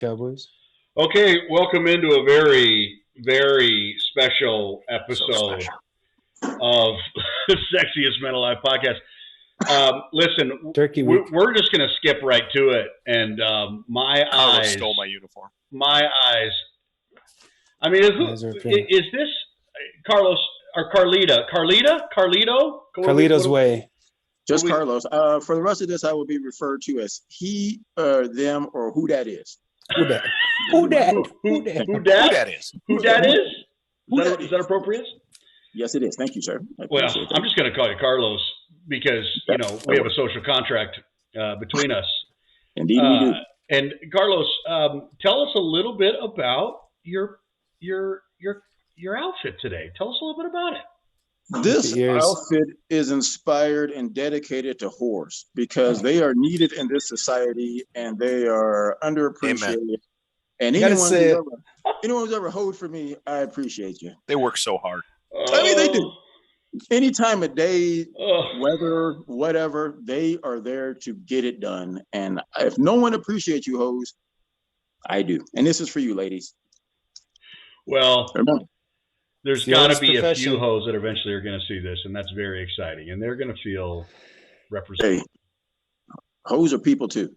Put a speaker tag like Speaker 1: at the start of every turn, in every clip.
Speaker 1: Cowboys.
Speaker 2: Okay, welcome into a very, very special episode of the Sexiest Men Alive podcast. Listen,
Speaker 1: Turkey week.
Speaker 2: we're just going to skip right to it. And my
Speaker 3: Carlos
Speaker 2: eyes
Speaker 3: stole my uniform.
Speaker 2: My eyes. I mean, is this Carlos or Carlita? Carlito?
Speaker 1: Carlito's way.
Speaker 4: Just Carlos. For the rest of this, I will be referred to as he, them, or who that is.
Speaker 1: Who that? Who that?
Speaker 2: Who that is? Is that appropriate?
Speaker 4: Yes, it is. Thank you, sir.
Speaker 2: Well, I'm just going to call you Carlos because we have a social contract between us.
Speaker 4: Indeed, we do.
Speaker 2: And Carlos, tell us a little bit about your outfit today. Tell us a little bit about it.
Speaker 4: This outfit is inspired and dedicated to whores because they are needed in this society and they are underappreciated. Amen. And anyone who's ever hoed for me, I appreciate you.
Speaker 3: They work so hard.
Speaker 4: I mean, they do. Any time of day, weather, whatever, they are there to get it done. And if no one appreciates you, hoes, I do. And this is for you, ladies.
Speaker 2: Well, there's got to be a few hoes that eventually are going to see this, and that's very exciting. And they're going to feel represented.
Speaker 4: Hey, hoes are people too.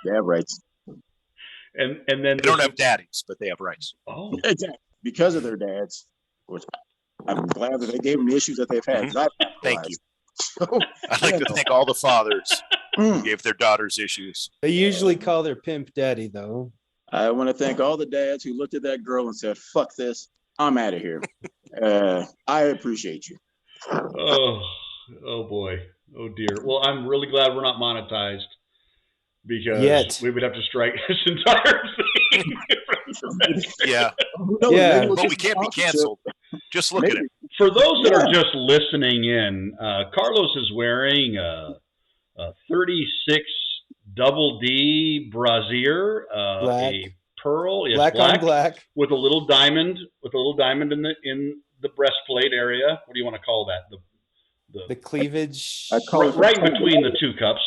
Speaker 4: They have rights.
Speaker 2: And then
Speaker 3: they don't have daddies, but they have rights.
Speaker 2: Oh,
Speaker 4: exactly. Because of their dads, which I'm glad that they gave them the issues that they've had.
Speaker 3: Mm-hmm. Thank you. So, I'd like to thank all the fathers who gave their daughters issues.
Speaker 1: They usually call their pimp daddy, though.
Speaker 4: I want to thank all the dads who looked at that girl and said, fuck this. I'm out of here. I appreciate you.
Speaker 2: Oh boy. Oh dear. Well, I'm really glad we're not monetized because we would have to strike this entire thing.
Speaker 3: Yeah. But we can't be canceled. Just look at it.
Speaker 2: For those that are just listening in, Carlos is wearing a 36 double D brassiere, a pearl,
Speaker 1: black on black,
Speaker 2: with a little diamond, in the breastplate area. What do you want to call that?
Speaker 1: The cleavage.
Speaker 4: I call it
Speaker 2: right between the two cups.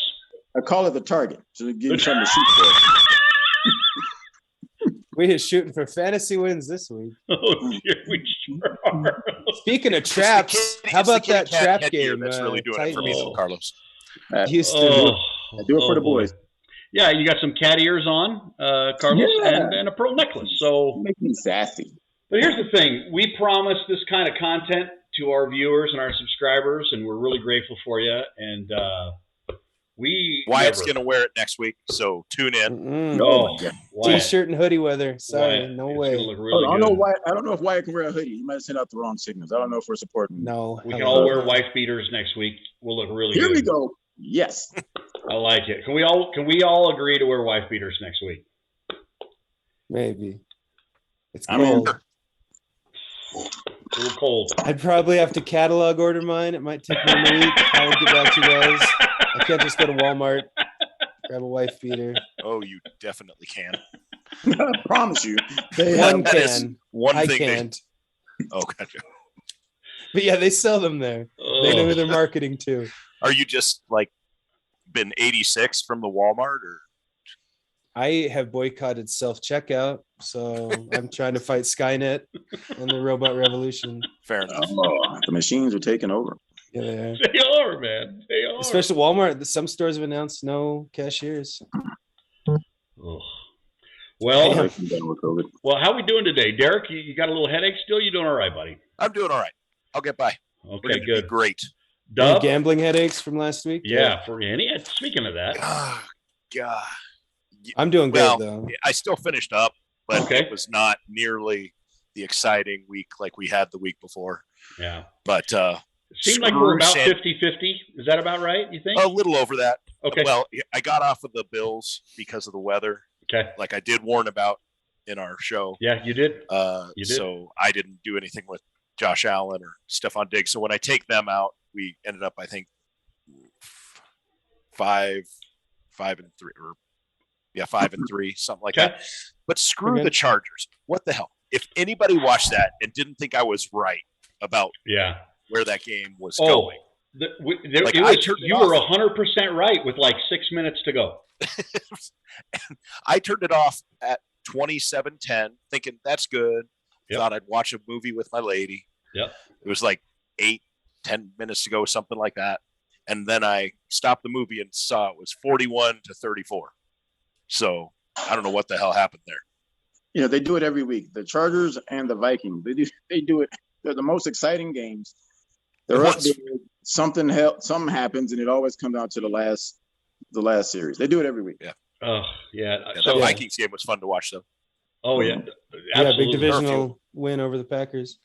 Speaker 4: I call it the target. So give you something to shoot for.
Speaker 1: We are shooting for fantasy wins this week.
Speaker 2: Oh dear, we sure are.
Speaker 1: Speaking of traps, how about that trap game?
Speaker 3: That's really doing it for me, Carlos.
Speaker 1: Houston.
Speaker 4: I do it for the boys.
Speaker 2: Yeah, you got some cat ears on, Carlos, and a pearl necklace. So
Speaker 4: make me sassy.
Speaker 2: But here's the thing: we promise this kind of content to our viewers and our subscribers, and we're really grateful for you. And
Speaker 3: Wyatt's going to wear it next week, so tune in.
Speaker 1: T-shirt and hoodie weather. Sorry, Wyatt. No way.
Speaker 4: Really I don't know if Wyatt can wear a hoodie. He might have sent out the wrong signals. I don't know if we're supporting.
Speaker 1: No,
Speaker 2: we can all wear wife beaters next week. We'll look really good.
Speaker 4: Here we go. Yes,
Speaker 2: I like it. Can we all agree to wear wife beaters next week?
Speaker 1: Maybe. It's cold.
Speaker 2: A little cold.
Speaker 1: I'd probably have to catalog order mine. It might take me a week. I will get back to you guys. I can't just go to Walmart, grab a wife beater.
Speaker 3: Oh, you definitely can.
Speaker 4: I promise you.
Speaker 1: One can.
Speaker 3: I
Speaker 1: can't.
Speaker 3: Oh, gotcha.
Speaker 1: But yeah, they sell them there. They know who they're marketing to.
Speaker 3: Are you just like been 86 from the Walmart, or?
Speaker 1: I have boycotted self-checkout, so I'm trying to fight Skynet and the robot revolution.
Speaker 3: Fair enough.
Speaker 4: The machines are taking over.
Speaker 1: Yeah, they are.
Speaker 2: They are, man. They are.
Speaker 1: Especially Walmart. Some stores have announced no cashiers.
Speaker 2: Oh. Well, how are we doing today? Derek, you got a little headache still? You doing all right, buddy?
Speaker 3: I'm doing all right. I'll get by.
Speaker 2: Okay, good.
Speaker 3: Great.
Speaker 1: Any gambling headaches from last week?
Speaker 2: Yeah, for any. Speaking of that.
Speaker 3: Oh, God.
Speaker 1: I'm doing good, though.
Speaker 3: I still finished up, but it was not nearly the exciting week like we had the week before.
Speaker 2: Yeah.
Speaker 3: But
Speaker 2: it seemed like we're about 50-50. Is that about right, you think?
Speaker 3: A little over that.
Speaker 2: Okay.
Speaker 3: Well, I got off of the Bills because of the weather.
Speaker 2: Okay.
Speaker 3: Like I did warn about in our show.
Speaker 2: Yeah, you did.
Speaker 3: You did. So I didn't do anything with Josh Allen or Stephon Diggs. So when I take them out, we ended up, I think, 5-3, or 5-3, something like that. But screw the Chargers. What the hell? If anybody watched that and didn't think I was right about where that game was going,
Speaker 2: You were 100% right with like 6 minutes to go.
Speaker 3: I turned it off at 27:10, thinking that's good.
Speaker 2: Yep.
Speaker 3: Thought I'd watch a movie with my lady.
Speaker 2: Yep.
Speaker 3: It was like 8-10 minutes to go, something like that. And then I stopped the movie and saw it was 41-34. So I don't know what the hell happened there.
Speaker 4: Yeah, they do it every week. The Chargers and the Vikings. They do it. They're the most exciting games. Something happens, and it always comes out to the last series. They do it every week.
Speaker 3: Yeah.
Speaker 2: Oh, yeah.
Speaker 3: So the Vikings game was fun to watch, though.
Speaker 2: Oh, yeah.
Speaker 1: Yeah, big divisional win over the Packers.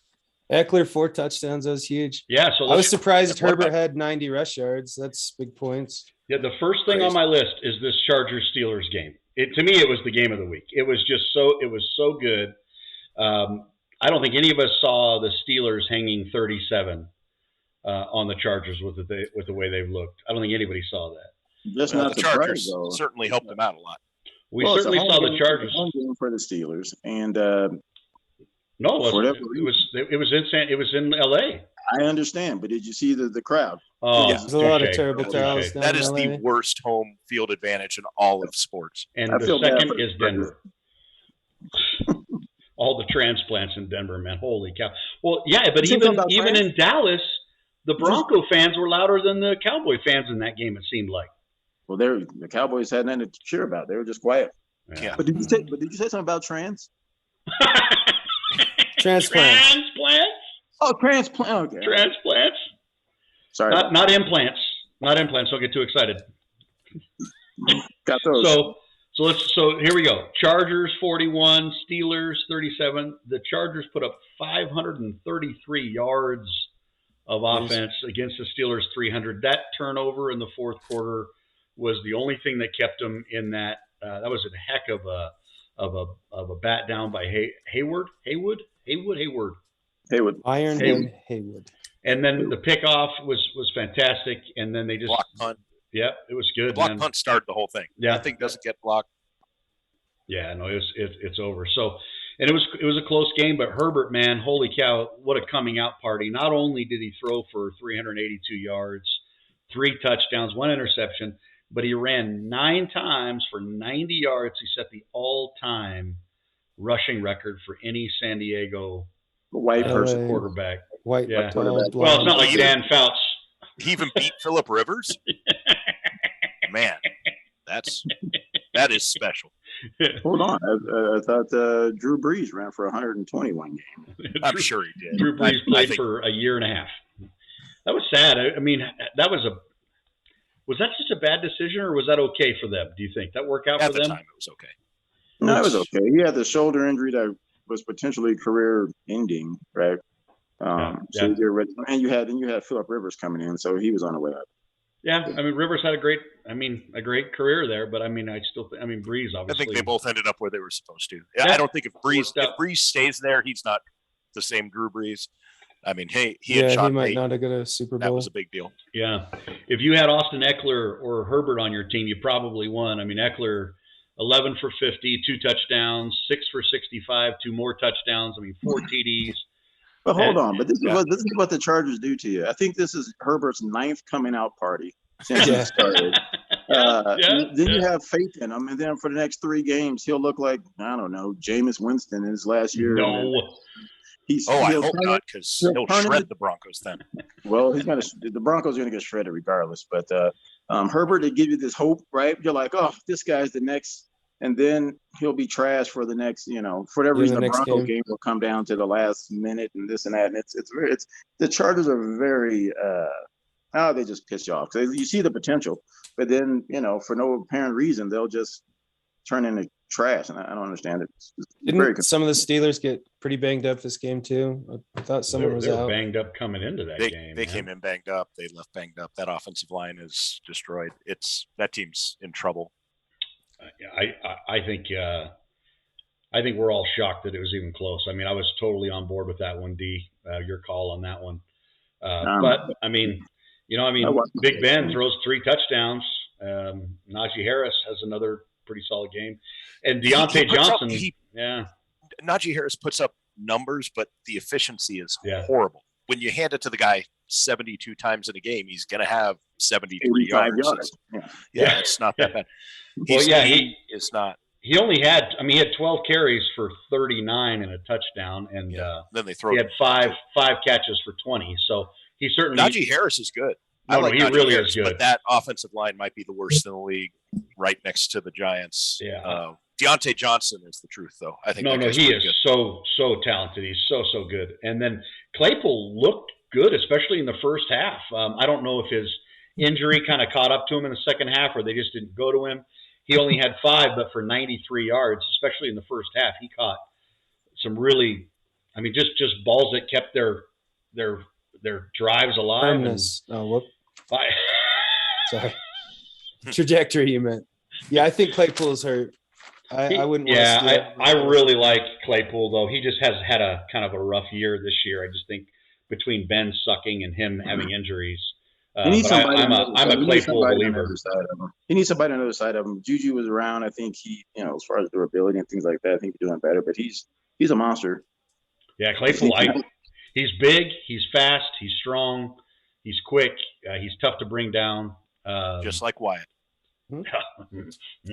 Speaker 1: Eckler, 4 touchdowns. That was huge.
Speaker 2: Yeah, so
Speaker 1: I was surprised Herbert had 90 rush yards. That's big points.
Speaker 2: Yeah, the first thing on my list is this Chargers-Steelers game. To me, it was the game of the week. It was so good. I don't think any of us saw the Steelers hanging 37 on the Chargers with the way they've looked. I don't think anybody saw that.
Speaker 4: Just not
Speaker 3: the Chargers certainly helped them out a lot.
Speaker 2: We certainly saw the Chargers.
Speaker 4: Home game for the Steelers, and
Speaker 2: no, it was in L.A.
Speaker 4: I understand, but did you see the crowd?
Speaker 2: Oh,
Speaker 1: yeah. There's a lot of terrible crowds.
Speaker 3: That is the worst home field advantage in all of sports.
Speaker 2: And the second is Denver. All the transplants in Denver, man. Holy cow. Well, yeah, but even in Dallas, the Bronco fans were louder than the Cowboy fans in that game, it seemed like.
Speaker 4: Well, the Cowboys had nothing to cheer about. They were just quiet.
Speaker 3: Yeah.
Speaker 4: But did you say something about trans?
Speaker 1: Transplants.
Speaker 4: Oh, transplant. Okay.
Speaker 2: Transplants.
Speaker 4: Sorry.
Speaker 2: Not implants. Not implants. Don't get too excited.
Speaker 4: Got those.
Speaker 2: So here we go. Chargers 41, Steelers 37. The Chargers put up 533 yards of offense against the Steelers 300. That turnover in the fourth quarter was the only thing that kept them in that. That was a heck of a bat down by Hayward.
Speaker 1: Ironhead Haywood.
Speaker 2: And then the pickoff was fantastic. And then they just
Speaker 3: block punt.
Speaker 2: Yeah, it was good.
Speaker 3: The block punt started the whole thing.
Speaker 2: Yeah,
Speaker 3: that thing doesn't get blocked.
Speaker 2: Yeah, no, it's over. So, and it was a close game, but Herbert, man, holy cow, what a coming out party! Not only did he throw for 382 yards, 3 touchdowns, 1 interception, but he ran 9 times for 90 yards. He set the all-time rushing record for any San Diego
Speaker 4: white person
Speaker 2: quarterback.
Speaker 1: White quarterback.
Speaker 2: Well, it's not like Dan Fouts.
Speaker 3: He even beat Phillip Rivers. Man, that is special.
Speaker 4: Hold on, I thought Drew Brees ran for 121 games.
Speaker 3: I'm sure he did.
Speaker 2: Drew Brees played for a year and a half. That was sad. I mean, was that just a bad decision, or was that okay for them? Do you think that worked out for them?
Speaker 3: At the time, it was okay.
Speaker 4: No, it was okay. He had the shoulder injury that was potentially career-ending, right? So you had Phillip Rivers coming in, so he was on the way up.
Speaker 2: Yeah, I mean Rivers had a great career there, but I mean Brees obviously.
Speaker 3: I think they both ended up where they were supposed to. Yeah. I don't think if Brees stays there, he's not the same Drew Brees. I mean, he
Speaker 1: might not have got a Super Bowl.
Speaker 3: That was a big deal.
Speaker 2: Yeah, if you had Austin Eckler or Herbert on your team, you probably won. I mean, Eckler 11 for 50, 2 touchdowns, 6 for 65, 2 more touchdowns. I mean, 4 TDs.
Speaker 4: But hold on, this is what the Chargers do to you. I think this is Herbert's 9th coming out party since he started. You have faith in him, and then for the next 3 games, he'll look like, I don't know, Jameis Winston in his last year.
Speaker 2: No.
Speaker 3: I hope not, because he'll shred the Broncos then.
Speaker 4: Well, the Broncos are going to get shredded regardless. But Herbert, they give you this hope, right? You're like, oh, this guy's the next. And then he'll be trash for the next, for whatever reason, the Bronco game will come down to the last minute and this and that. And it's the Chargers are very, they just piss you off. Because you see the potential, but then, for no apparent reason, they'll just turn into trash. And I don't understand it.
Speaker 1: Didn't some of the Steelers get pretty banged up this game too? I thought someone was out.
Speaker 2: Banged up coming into that game.
Speaker 3: They came in banged up. They left banged up. That offensive line is destroyed. That team's in trouble.
Speaker 2: I think we're all shocked that it was even close. I mean, I was totally on board with that one, D. Your call on that one. But I mean, Big Ben throws 3 touchdowns. Naji Harris has another pretty solid game, and Dante Johnson.
Speaker 3: Naji Harris puts up numbers, but the efficiency is horrible. When you hand it to the guy 72 times in a game, he's going to have 73 yards. Yeah, it's not that bad. He is not.
Speaker 2: He only had, he had 12 carries for 39 and a touchdown, and
Speaker 3: then he
Speaker 2: had five catches for 20. So he certainly.
Speaker 3: Naji Harris is good.
Speaker 2: He really is good.
Speaker 3: But that offensive line might be the worst in the league, right next to the Giants.
Speaker 2: Yeah.
Speaker 3: Deontay Johnson is the truth, though. I think.
Speaker 2: He is so talented. He's so good. And then Claypool looked good, especially in the first half. I don't know if his injury kind of caught up to him in the second half, or they just didn't go to him. He only had 5, but for 93 yards, especially in the first half, he caught some really, just balls that kept their drives alive.
Speaker 1: Sorry. Trajectory, you meant. Yeah, I think Claypool is hurt. I wouldn't.
Speaker 2: I really like Claypool, though. He just has had a kind of a rough year this year. I just think between Ben sucking and him having injuries. I'm a Claypool believer.
Speaker 4: He needs somebody on the other side of him. Juju was around. I think he, as far as durability and things like that, I think he's doing better. But he's a monster.
Speaker 2: Yeah, Claypool. He's big. He's fast. He's strong. He's quick. He's tough to bring down.
Speaker 3: Just like Wyatt.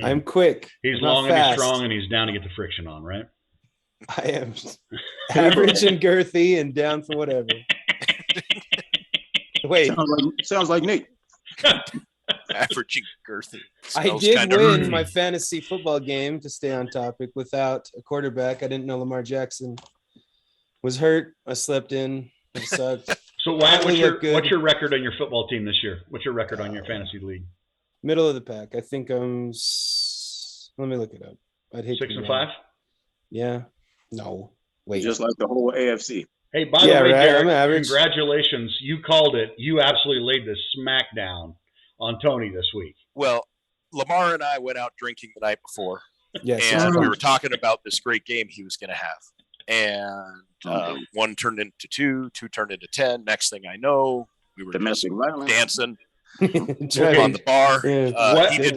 Speaker 1: I'm quick.
Speaker 2: He's long and he's strong, and he's down to get the friction on, right?
Speaker 1: I am average and girthy and down for whatever. Wait.
Speaker 4: Sounds like Nate.
Speaker 3: Average and girthy.
Speaker 1: I did win my fantasy football game, to stay on topic, without a quarterback. I didn't know Lamar Jackson was hurt. I slept in. It sucked.
Speaker 2: So what's your record on your football team this year? What's your record on your fantasy league?
Speaker 1: Middle of the pack. I think let me look it up. I'd hate
Speaker 2: 6-5.
Speaker 1: Yeah. No. Wait.
Speaker 4: Just like the whole AFC.
Speaker 2: Hey, by the way, Derek, congratulations. You called it. You absolutely laid the smackdown on Tony this week.
Speaker 3: Well, Lamar and I went out drinking the night before.
Speaker 1: Yes.
Speaker 3: And we were talking about this great game he was going to have. And 1 turned into 2, 2 turned into 10. Next thing I know, we were dancing on the bar.
Speaker 2: Yeah.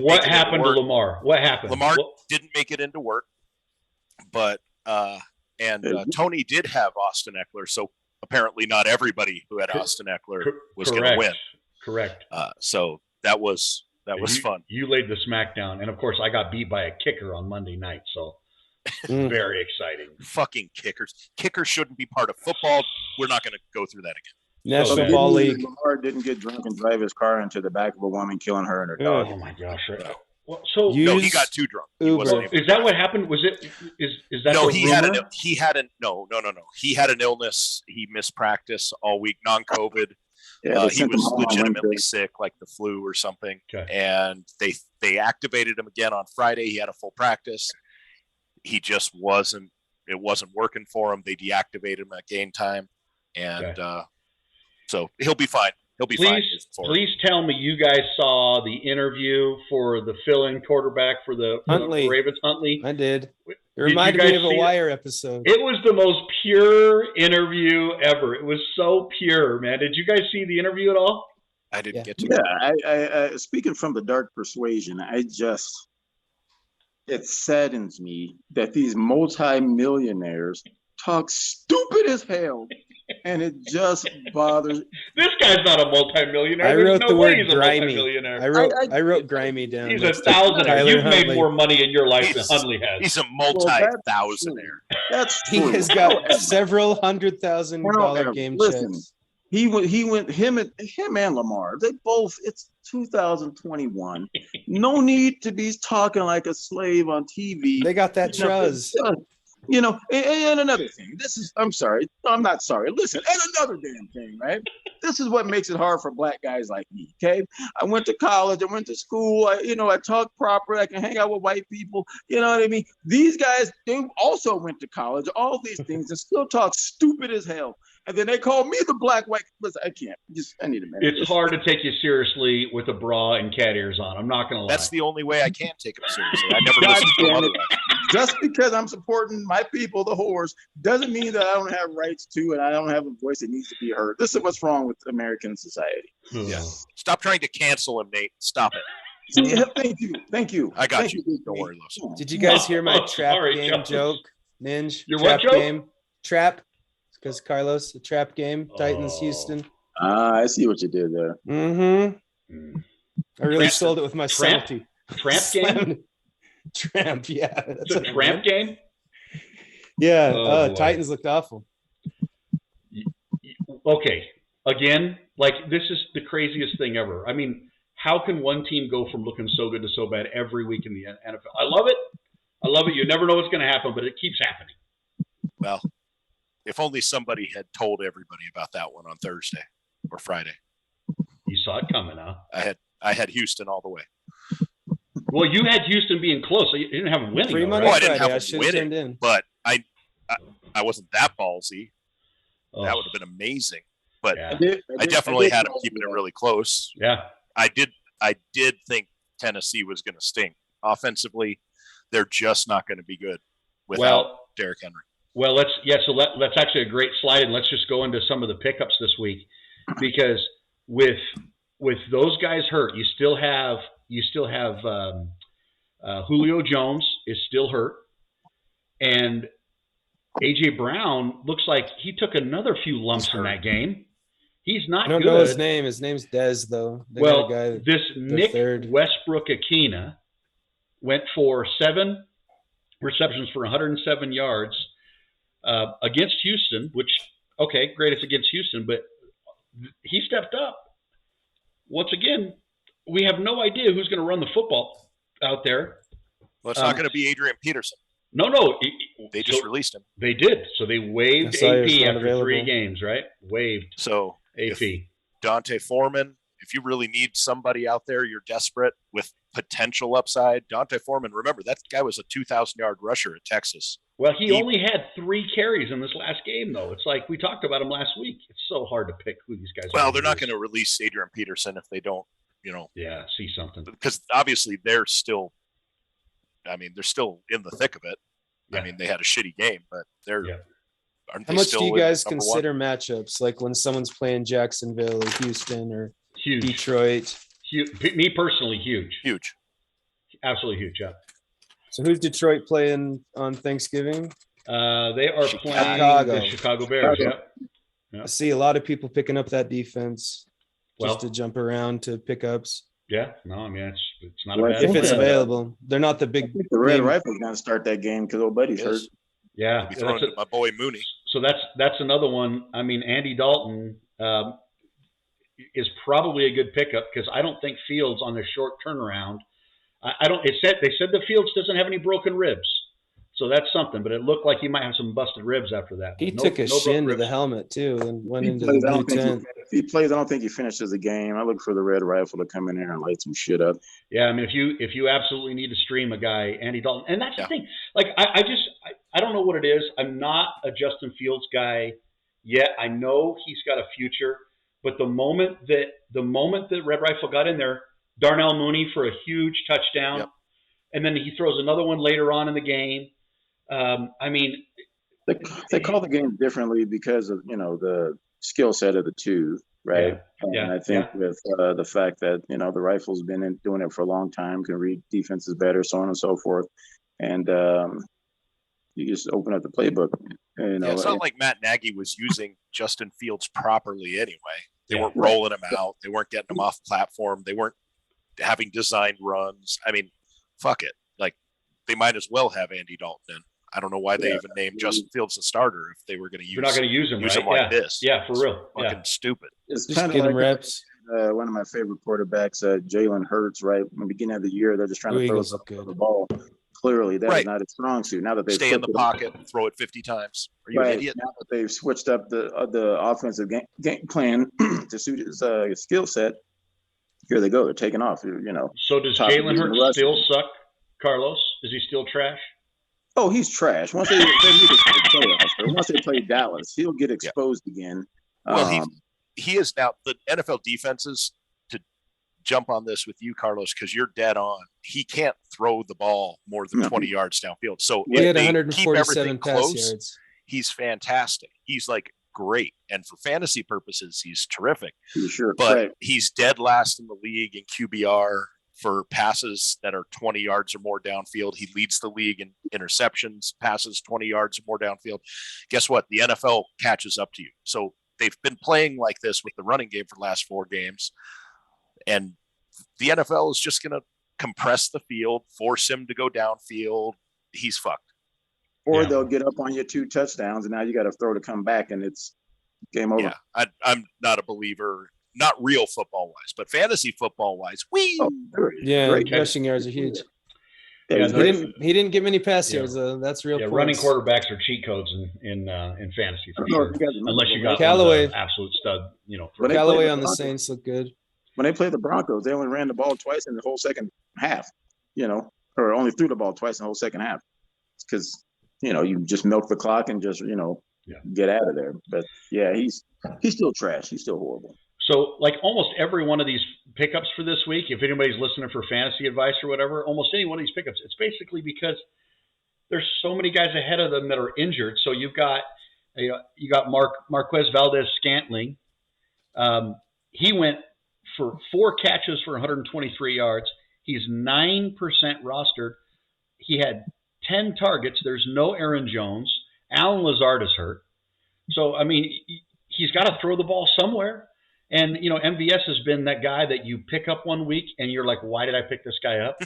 Speaker 2: What happened to Lamar? What happened?
Speaker 3: Lamar didn't make it into work, but Tony did have Austin Eckler, so apparently not everybody who had Austin Eckler was going to win.
Speaker 2: Correct.
Speaker 3: So that was fun.
Speaker 2: You laid the smackdown, and of course I got beat by a kicker on Monday night, so very exciting.
Speaker 3: Fucking kickers! Kickers shouldn't be part of football. We're not going to go through that again.
Speaker 1: National Ball League.
Speaker 4: Lamar didn't get drunk and drive his car into the back of a woman, killing her and her dog.
Speaker 2: Oh my gosh!
Speaker 3: No.
Speaker 2: Well, so
Speaker 3: no, he got too drunk.
Speaker 2: Is that what happened? Was it? Is that?
Speaker 3: No,
Speaker 2: he had
Speaker 3: no. He had an illness. He missed practice all week, non-COVID.
Speaker 4: Yeah,
Speaker 3: he was legitimately sick, like the flu or something.
Speaker 2: Okay.
Speaker 3: And they activated him again on Friday. He had a full practice. He just wasn't. It wasn't working for him. They deactivated him at game time, and so he'll be fine. He'll be fine.
Speaker 2: Please tell me you guys saw the interview for the fill-in quarterback for the Ravens, Huntley.
Speaker 1: I did. It reminded me of a Wire episode.
Speaker 2: It was the most pure interview ever. It was so pure, man. Did you guys see the interview at all?
Speaker 3: I didn't get to.
Speaker 4: Yeah, I speaking from the dark persuasion, it saddens me that these multi-millionaires talk stupid as hell. And it just bothers.
Speaker 2: This guy's not a multimillionaire.
Speaker 1: I wrote the word
Speaker 2: grimy.
Speaker 1: I wrote grimy down.
Speaker 2: He's a thousandaire. You've made more money in your life than Hundley has.
Speaker 3: He's a multi-thousandaire.
Speaker 4: That's true.
Speaker 1: He has got several $100,000 game checks.
Speaker 4: He went him and Lamar. They both. It's 2021. No need to be talking like a slave on TV.
Speaker 1: They got that trust.
Speaker 4: And another thing, I'm sorry. No, I'm not sorry. Listen, and another damn thing, right? This is what makes it hard for black guys like me, okay? I went to college. I went to school. I talk proper. I can hang out with white people. You know what I mean? These guys, they also went to college, all these things, and still talk stupid as hell. And then they call me the black white. Listen, I can't. I need a minute.
Speaker 2: It's hard to take you seriously with a bra and cat ears on. I'm not going to lie.
Speaker 3: That's the only way I can take them seriously. I never listen to them otherwise.
Speaker 4: Just because I'm supporting my people, the whores, doesn't mean that I don't have rights to and I don't have a voice that needs to be heard. This is what's wrong with American society.
Speaker 3: Yeah. Stop trying to cancel him, Nate. Stop it.
Speaker 4: Yeah, thank you.
Speaker 3: I got you. Don't worry, Los.
Speaker 1: Did you guys hear my trap game joke? Ninja.
Speaker 2: Your
Speaker 1: trap
Speaker 2: what joke?
Speaker 1: Game. Trap. Because Carlos, the trap game. Titans, Houston.
Speaker 4: I see what you did there.
Speaker 1: Mm-hmm. I really sold it with my subtlety.
Speaker 2: Tramp game?
Speaker 1: Tramp, yeah.
Speaker 2: It's a tramp game?
Speaker 1: Yeah. Titans looked awful.
Speaker 2: Okay. Again, like, this is the craziest thing ever. I mean, how can one team go from looking so good to so bad every week in the NFL? I love it. You never know what's going to happen, but it keeps happening.
Speaker 3: Well, if only somebody had told everybody about that one on Thursday or Friday.
Speaker 2: You saw it coming, huh?
Speaker 3: I had Houston all the way.
Speaker 2: Well, you had Houston being close. So you didn't have them winning.
Speaker 1: Free money
Speaker 3: Well, I
Speaker 1: Friday.
Speaker 3: didn't have
Speaker 1: I
Speaker 3: them
Speaker 1: should have turned
Speaker 3: winning,
Speaker 1: in.
Speaker 3: but I wasn't that ballsy. Oh. That would have been amazing. But I definitely had them keeping it really close.
Speaker 2: Yeah.
Speaker 3: I did think Tennessee was going to stink. Offensively, they're just not going to be good without Derrick Henry.
Speaker 2: Well, let's actually a great slide, and let's just go into some of the pickups this week, because with those guys hurt, you still have Julio Jones is still hurt, and AJ Brown looks like he took another few lumps in that game. He's not good.
Speaker 1: I don't know his name. His name's Dez, though.
Speaker 2: This Nick Westbrook-Akina went for 7 receptions for 107 yards against Houston, which, okay, great, it's against Houston, but he stepped up. Once again, we have no idea who's going to run the football out there.
Speaker 3: Well, it's not going to be Adrian Peterson.
Speaker 2: No.
Speaker 3: They just released him.
Speaker 2: They did. So they waived AP after 3 games, right? Waived.
Speaker 3: So
Speaker 2: AP.
Speaker 3: Dante Foreman, if you really need somebody out there, you're desperate with potential upside. Dante Foreman, remember, that guy was a 2,000-yard rusher at Texas.
Speaker 2: Well, he only had 3 carries in this last game, though. It's like we talked about him last week. It's so hard to pick who these guys are.
Speaker 3: Well, they're not going to release Adrian Peterson if they don't,
Speaker 2: see something.
Speaker 3: Because obviously they're still in the thick of it. Yeah. I mean, they had a shitty game, but they're aren't they
Speaker 1: How much
Speaker 3: still
Speaker 1: do you guys consider
Speaker 3: 1?
Speaker 1: Matchups, like when someone's playing Jacksonville or Houston or Detroit?
Speaker 2: Me personally, huge.
Speaker 3: Huge.
Speaker 2: Absolutely huge, yeah.
Speaker 1: So who's Detroit playing on Thanksgiving?
Speaker 2: They are playing the Chicago Bears, yeah.
Speaker 1: I see a lot of people picking up that defense just to jump around to pickups.
Speaker 2: Yeah, no, I mean, it's not a bad
Speaker 1: if it's available. They're not the big.
Speaker 4: The Red Rifle's going to start that game because old buddy's hurt.
Speaker 2: Yeah,
Speaker 3: be throwing to my boy Mooney.
Speaker 2: So that's another one. I mean, Andy Dalton is probably a good pickup because I don't think Fields on their short turnaround. They said the Fields doesn't have any broken ribs, so that's something. But it looked like he might have some busted ribs after that.
Speaker 1: He took a shin to the helmet too, and went into the blue tent.
Speaker 4: If he plays, I don't think he finishes the game. I look for the Red Rifle to come in there and light some shit up.
Speaker 2: Yeah, I mean, if you absolutely need to stream a guy, Andy Dalton, and that's the thing. Like I don't know what it is. I'm not a Justin Fields guy yet. I know he's got a future, but the moment that Red Rifle got in there, Darnell Mooney for a huge touchdown, and then he throws another one later on in the game. I mean,
Speaker 4: they call the game differently because of the skill set of the two, right?
Speaker 2: Yeah.
Speaker 4: And I think with the fact that the Rifle's been doing it for a long time, can read defenses better, so on and so forth, and you just open up the playbook.
Speaker 3: It's not like Matt Nagy was using Justin Fields properly anyway. They weren't rolling him out. They weren't getting him off platform. They weren't having designed runs. I mean, fuck it. Like, they might as well have Andy Dalton in. I don't know why they even named Justin Fields the starter if they were going to use.
Speaker 2: They're not going to use him
Speaker 3: like this.
Speaker 2: Yeah, for real.
Speaker 3: Fucking stupid.
Speaker 4: It's kind of like reps. One of my favorite quarterbacks, Jalen Hurts. Right, in the beginning of the year, they're just trying to throw the ball. Clearly, that is not a strong suit. Now that they
Speaker 3: stay in the pocket and throw it 50 times. Are you an idiot?
Speaker 4: Now that they've switched up the offensive game plan to suit his skill set, here they go. They're taking off.
Speaker 2: So does Jalen Hurts still suck, Carlos? Is he still trash?
Speaker 4: Oh, he's trash. Once they play Dallas, he'll get exposed again.
Speaker 3: Well, he is now. The NFL defenses, to jump on this with you, Carlos, because you're dead on. He can't throw the ball more than 20 yards downfield. So
Speaker 1: he had 147 pass yards.
Speaker 3: He's fantastic. He's like great, and for fantasy purposes, he's terrific.
Speaker 4: Sure,
Speaker 3: but he's dead last in the league in QBR for passes that are 20 yards or more downfield. He leads the league in interceptions, passes 20 yards or more downfield. Guess what? The NFL catches up to you. So they've been playing like this with the running game for the last 4 games, and the NFL is just going to compress the field, force him to go downfield. He's fucked.
Speaker 4: Or they'll get up on your 2 touchdowns, and now you got to throw to come back, and it's game over.
Speaker 3: Yeah, I'm not a believer, not real football-wise, but fantasy football-wise.
Speaker 1: Great rushing yards are huge.
Speaker 4: Yeah,
Speaker 1: he didn't get many pass yards though. That's real.
Speaker 2: Running quarterbacks are cheat codes in fantasy for sure. Unless you got
Speaker 1: Callaway,
Speaker 2: absolute stud.
Speaker 1: Callaway on the Saints look good.
Speaker 4: When they played the Broncos, they only ran the ball twice in the whole second half. Or only threw the ball twice in the whole second half. It's because you just milk the clock and just get out of there. But yeah, he's still trash. He's still horrible.
Speaker 2: So, like almost every one of these pickups for this week, if anybody's listening for fantasy advice or whatever, almost any one of these pickups, it's basically because there's so many guys ahead of them that are injured. So you've got, you got Marquez Valdez-Scantling. He went for 4 catches for 123 yards. He's 9% rostered. He had 10 targets. There's no Aaron Jones. Alan Lazard is hurt. So, I mean, he's got to throw the ball somewhere. And, MVS has been that guy that you pick up one week and you're like, why did I pick this guy up?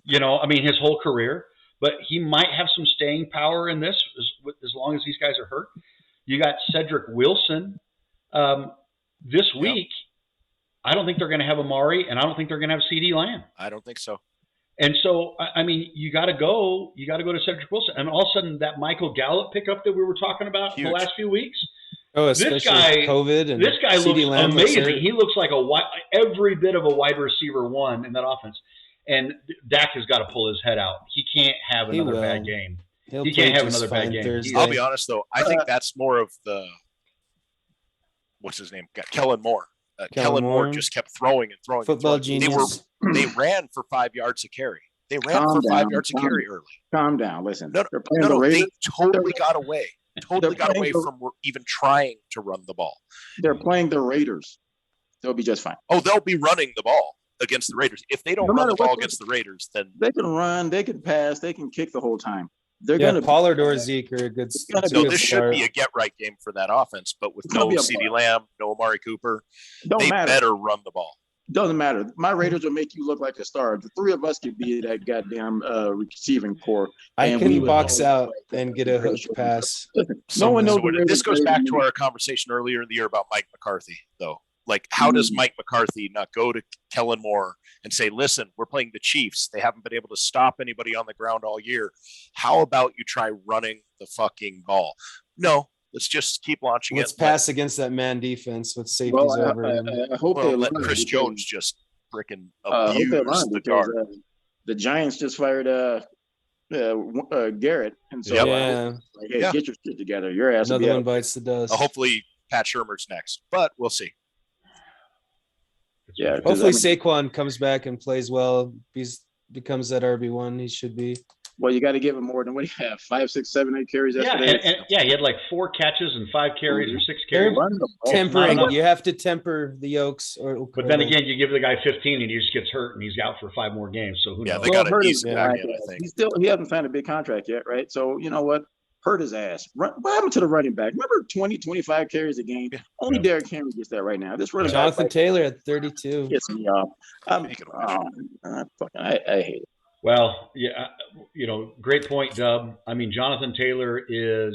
Speaker 2: His whole career. But he might have some staying power in this as long as these guys are hurt. You got Cedric Wilson this week. I don't think they're going to have Amari, and I don't think they're going to have CeeDee Lamb.
Speaker 3: I don't think so.
Speaker 2: And so, I mean, you got to go to Cedric Wilson. And all of a sudden, that Michael Gallup pickup that we were talking about the last few weeks,
Speaker 1: this guy,
Speaker 2: COVID and
Speaker 1: this
Speaker 2: guy looks
Speaker 1: Lamb
Speaker 2: amazing. He looks like every bit of a wide receiver 1 in that offense. And Dak has got to pull his head out. He can't have another bad game. He can't have another bad game.
Speaker 1: Thursday.
Speaker 3: I'll be honest, though. I think that's more of the what's his name? Kellen Moore. Kellen Moore just kept throwing and throwing.
Speaker 1: Football genius.
Speaker 3: They ran for 5 yards a carry. They ran for 5 yards a carry early.
Speaker 4: Calm down. Listen.
Speaker 3: No, they totally got away. Totally got away from even trying to run the ball.
Speaker 4: They're playing the Raiders. They'll be just fine.
Speaker 3: Oh, they'll be running the ball against the Raiders. If they don't run the ball against the Raiders, then
Speaker 4: they can run, they can pass, they can kick the whole time.
Speaker 1: They're going to Pollard or Zeke are a good.
Speaker 3: This should be a get right game for that offense, but with no CeeDee Lamb, no Amari Cooper, they better run the ball.
Speaker 4: Doesn't matter. My Raiders will make you look like a star. The 3 of us could be that goddamn receiving core.
Speaker 1: I can box out and get a hook pass.
Speaker 4: No one knows.
Speaker 3: This goes back to our conversation earlier in the year about Mike McCarthy, though. Like, how does Mike McCarthy not go to Kellen Moore and say, listen, we're playing the Chiefs. They haven't been able to stop anybody on the ground all year. How about you try running the fucking ball? No, let's just keep launching
Speaker 1: Let's pass against that man defense with safeties over.
Speaker 4: I hope they
Speaker 3: let Chris Jones just freaking abuse the guard.
Speaker 4: The Giants just fired Garrett. And so get your shit together. Your ass
Speaker 1: Another one bites the dust.
Speaker 3: Hopefully Pat Shurmur's next, but we'll see.
Speaker 4: Yeah,
Speaker 1: hopefully Saquon comes back and plays well. Becomes that RB1 he should be.
Speaker 4: Well, you got to give him more than what he have 5, 6, 7, 8 carries.
Speaker 2: He had like 4 catches and 5 carries or 6 carries.
Speaker 1: Tempering, you have to temper the yokes.
Speaker 2: But then again, you give the guy 15 and he just gets hurt and he's out for 5 more games. So who knows?
Speaker 3: They got to ease back in, I think.
Speaker 4: He hasn't signed a big contract yet, right? So you know what? Hurt his ass. What happened to the running back? Remember 20, 25 carries a game? Only Derrick Henry gets that right now. This running
Speaker 1: Jonathan
Speaker 4: back,
Speaker 1: Taylor at 32.
Speaker 4: Gets me off. I hate it.
Speaker 2: Well, yeah, great point, Dub. I mean, Jonathan Taylor is.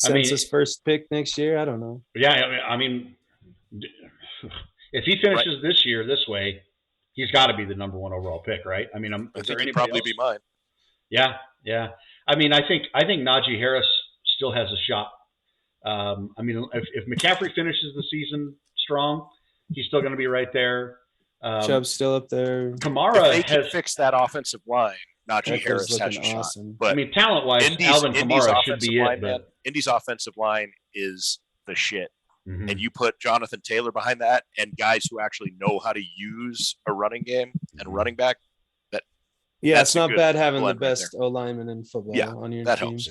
Speaker 1: His first pick next year. I don't know.
Speaker 2: Yeah, I mean, if he finishes this year this way, he's got to be the number 1 overall pick, right? I mean,
Speaker 3: I think he'd probably be mine.
Speaker 2: Yeah. I mean, I think Naji Harris still has a shot. I mean, if McCaffrey finishes the season strong, he's still going to be right there.
Speaker 1: Chubb's still up there.
Speaker 2: Kamara
Speaker 3: if they can fix that offensive line. Najee Harris has a shot. But
Speaker 2: I mean, talent-wise, Alvin Kamara should be it. But
Speaker 3: Indy's offensive line is the shit.
Speaker 2: Mm-hmm.
Speaker 3: And you put Jonathan Taylor behind that and guys who actually know how to use a running game and running back.
Speaker 1: It's not bad having the best O-lineman in football on your
Speaker 3: that
Speaker 1: team.
Speaker 3: Helps.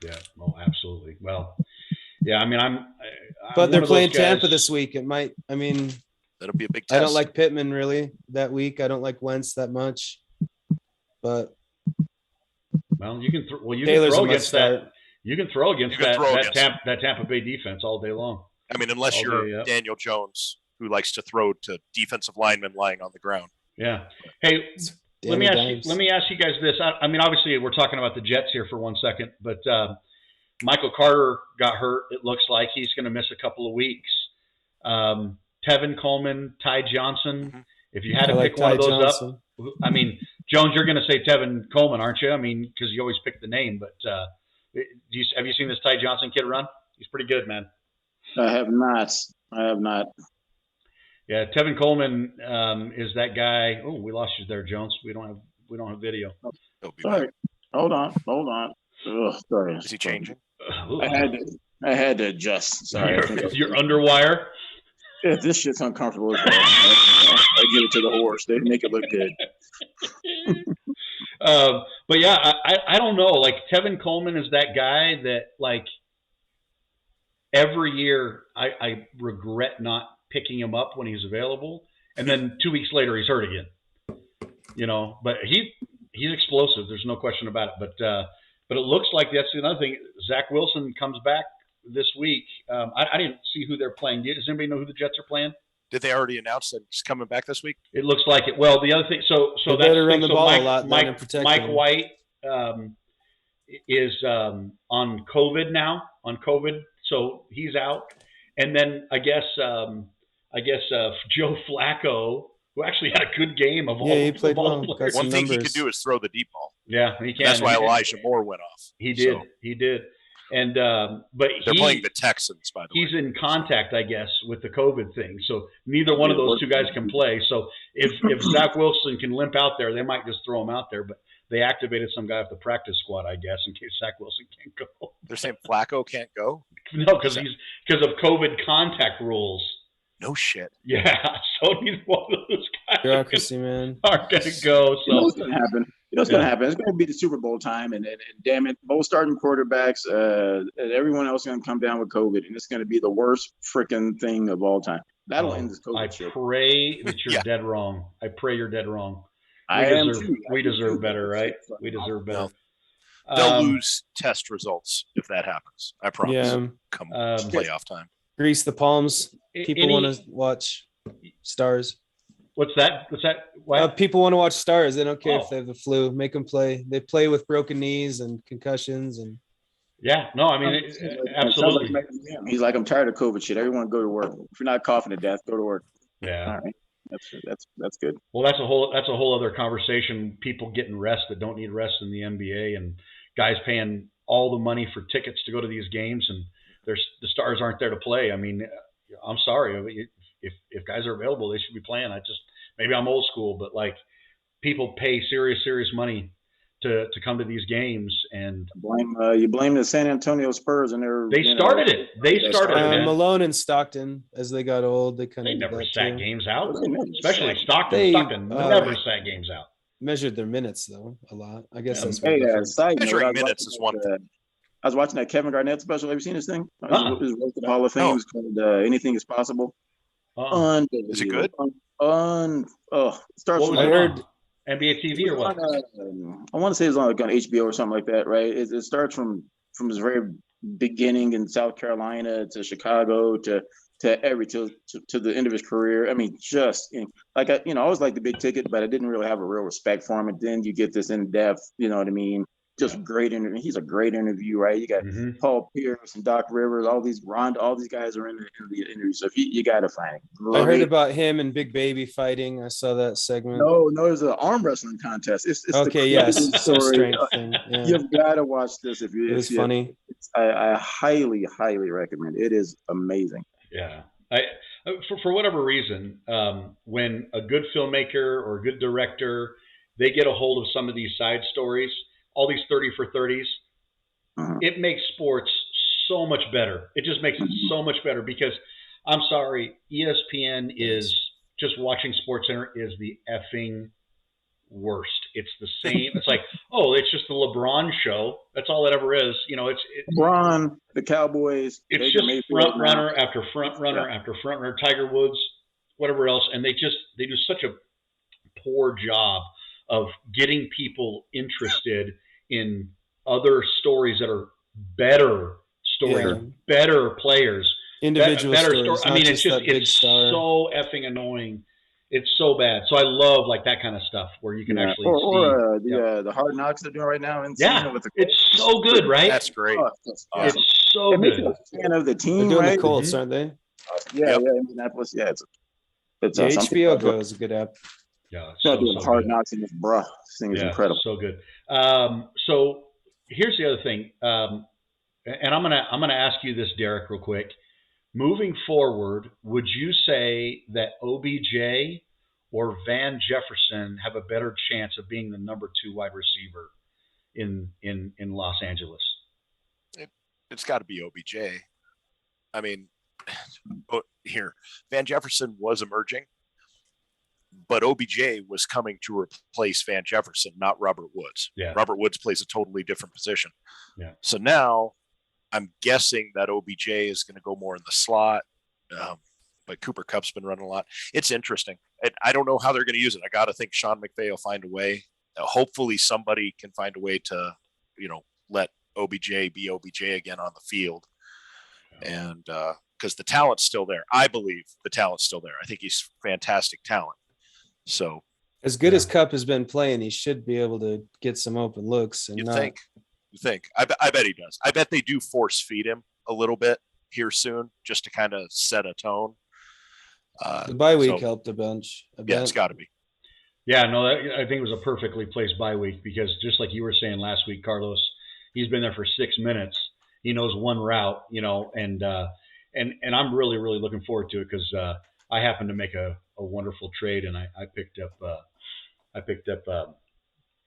Speaker 2: Yeah. Well, absolutely. Well, yeah. I mean,
Speaker 1: but they're playing Tampa this week. It might. I mean,
Speaker 3: that'll be a big test.
Speaker 1: I don't like Pittman really that week. I don't like Wentz that much. But
Speaker 2: you can throw against that. you can throw against that Tampa Bay defense all day long.
Speaker 3: I mean, unless you're Daniel Jones, who likes to throw to defensive linemen lying on the ground.
Speaker 2: Yeah. Hey, let me ask you guys this. I mean, obviously, we're talking about the Jets here for 1 second, but Michael Carter got hurt. It looks like he's going to miss a couple of weeks. Tevin Coleman, Ty Johnson.
Speaker 3: Mm-hmm.
Speaker 2: If you had to pick one of those up, I mean, Jones, you're going to say Tevin Coleman, aren't you? I mean, because you always pick the name. But have you seen this Ty Johnson kid run? He's pretty good, man.
Speaker 4: I have not.
Speaker 2: Yeah, Tevin Coleman is that guy. Oh, we lost you there, Jones. We don't have video.
Speaker 4: Sorry. Hold on. Ugh, sorry.
Speaker 3: Is he changing?
Speaker 4: I had to adjust. Sorry.
Speaker 2: You're underwire.
Speaker 4: Yeah, this shit's uncomfortable as well. I give it to the horse. They make it look good.
Speaker 2: But yeah, I don't know. Like Tevin Coleman is that guy that like every year I regret not picking him up when he's available, and then 2 weeks later he's hurt again. You know, but he's explosive. There's no question about it. But it looks like that's another thing. Zach Wilson comes back this week. I didn't see who they're playing. Does anybody know who the Jets are playing?
Speaker 3: Did they already announce that he's coming back this week?
Speaker 2: It looks like it. Well, the other thing, so
Speaker 1: they
Speaker 2: that's
Speaker 1: better run the ball a lot.
Speaker 2: Mike White is on COVID now. So he's out. And then I guess Joe Flacco, who actually had a good game of all.
Speaker 1: Yeah, he played well.
Speaker 3: One thing he could do is throw the deep ball.
Speaker 2: Yeah, he can.
Speaker 3: That's why Elijah Moore went off.
Speaker 2: He did. So. He did. And but
Speaker 3: they're playing the Texans, by the way.
Speaker 2: He's in contact, I guess, with the COVID thing. So neither one of those two guys can play. So if Zach Wilson can limp out there, they might just throw him out there. But they activated some guy off the practice squad, I guess, in case Zach Wilson can't go.
Speaker 3: They're saying Flacco can't go?
Speaker 2: No, because of COVID contact rules.
Speaker 3: No shit.
Speaker 2: Yeah, so neither one of those guys
Speaker 1: bureaucracy, man,
Speaker 2: are going to go. So
Speaker 4: what's going to happen? What's going to happen? It's going to be the Super Bowl time, and damn it, both starting quarterbacks, and everyone else is going to come down with COVID, and it's going to be the worst freaking thing of all time. That'll end this COVID shit.
Speaker 2: I pray that you're dead wrong. I pray you're dead wrong. We deserve better, right? We deserve better.
Speaker 3: They'll lose test results if that happens. I promise.
Speaker 1: Yeah.
Speaker 3: Come playoff time.
Speaker 1: Grease the palms. People want to watch stars.
Speaker 2: What's that? What?
Speaker 1: People want to watch stars. They don't care if they have the flu. Make them play. They play with broken knees and concussions and.
Speaker 2: Yeah, no, I mean, absolutely.
Speaker 4: He's like, I'm tired of COVID shit. Everyone go to work. If you're not coughing to death, go to work.
Speaker 2: Yeah.
Speaker 4: All right. That's good.
Speaker 2: Well, that's a whole other conversation. People getting rest that don't need rest in the NBA, and guys paying all the money for tickets to go to these games, and the stars aren't there to play. I mean, I'm sorry. If guys are available, they should be playing. Maybe I'm old school, but like people pay serious money to come to these games, and
Speaker 4: you blame the San Antonio Spurs and
Speaker 2: they started it. They started it.
Speaker 1: Malone and Stockton, as they got old, they
Speaker 2: never sat games out, especially Stockton. Stockton never sat games out.
Speaker 1: Measured their minutes though a lot. I guess that's
Speaker 3: measuring minutes is one thing.
Speaker 4: I was watching that Kevin Garnett special. Have you seen this thing? His Road to the Hall of Fame. It's called Anything Is Possible.
Speaker 3: Is it good?
Speaker 4: Starts.
Speaker 2: I heard NBA TV or what?
Speaker 4: I want to say it's on HBO or something like that, right? It starts from his very beginning in South Carolina to Chicago to the end of his career. I mean, I always liked the big ticket, but I didn't really have a real respect for him. And then you get this in depth, you know what I mean? Just great interview. He's a great interview, right? You got Paul Pierce and Doc Rivers, all these guys are in the interview. So if you got to find it.
Speaker 1: I heard about him and Big Baby fighting. I saw that segment.
Speaker 4: No, there's an arm wrestling contest. It's
Speaker 1: okay, yes,
Speaker 4: strength thing. Yeah. You've got to watch this if you.
Speaker 1: It's funny.
Speaker 4: I highly recommend it. It is amazing.
Speaker 2: Yeah, for whatever reason, when a good filmmaker or a good director, they get a hold of some of these side stories. All these 30 for 30s, it makes sports so much better. It just makes it so much better because I'm sorry, ESPN is just watching SportsCenter is the effing worst. It's the same. It's like, it's just the LeBron show. That's all it ever is. You know, it's
Speaker 4: LeBron, the Cowboys.
Speaker 2: It's just front runner after front runner after front runner. Tiger Woods, whatever else, and they do such a poor job of getting people interested in other stories that are better stories, better players,
Speaker 1: individual
Speaker 2: better
Speaker 1: stories.
Speaker 2: I mean, it's so effing annoying. It's so bad. So I love like that kind of stuff where you can actually see
Speaker 4: the Hard Knocks they're doing right now.
Speaker 2: With it's so good, right?
Speaker 3: That's great.
Speaker 2: It's so good.
Speaker 4: Makes you a fan of the team,
Speaker 1: they're doing
Speaker 4: right?
Speaker 1: the Colts, aren't they?
Speaker 4: Yeah, Indianapolis. Yeah, it's
Speaker 1: HBO Go is a good app.
Speaker 2: Yeah,
Speaker 4: doing Hard Knocks in this, bruh. This thing is incredible.
Speaker 2: So good. So here's the other thing, and I'm gonna ask you this, Derek, real quick. Moving forward, would you say that OBJ or Van Jefferson have a better chance of being the number 2 wide receiver in Los Angeles?
Speaker 3: It's got to be OBJ. I mean, Van Jefferson was emerging, but OBJ was coming to replace Van Jefferson, not Robert Woods.
Speaker 2: Yeah.
Speaker 3: Robert Woods plays a totally different position.
Speaker 2: Yeah.
Speaker 3: So now I'm guessing that OBJ is going to go more in the slot, but Cooper Kupp's been running a lot. It's interesting. I don't know how they're going to use it. I got to think Sean McVay will find a way. Hopefully somebody can find a way to, let OBJ be OBJ again on the field. And because the talent's still there. I believe the talent's still there. I think he's fantastic talent. So
Speaker 1: as good as Kupp has been playing, he should be able to get some open looks. And
Speaker 3: You think? I bet he does. I bet they do force feed him a little bit here soon, just to kind of set a tone.
Speaker 1: The bye week helped a bunch.
Speaker 3: Yeah, it's got to be.
Speaker 2: Yeah, no, I think it was a perfectly placed bye week because just like you were saying last week, Carlos, he's been there for 6 minutes. He knows one route, and I'm really, really looking forward to it because I happened to make a wonderful trade and I picked up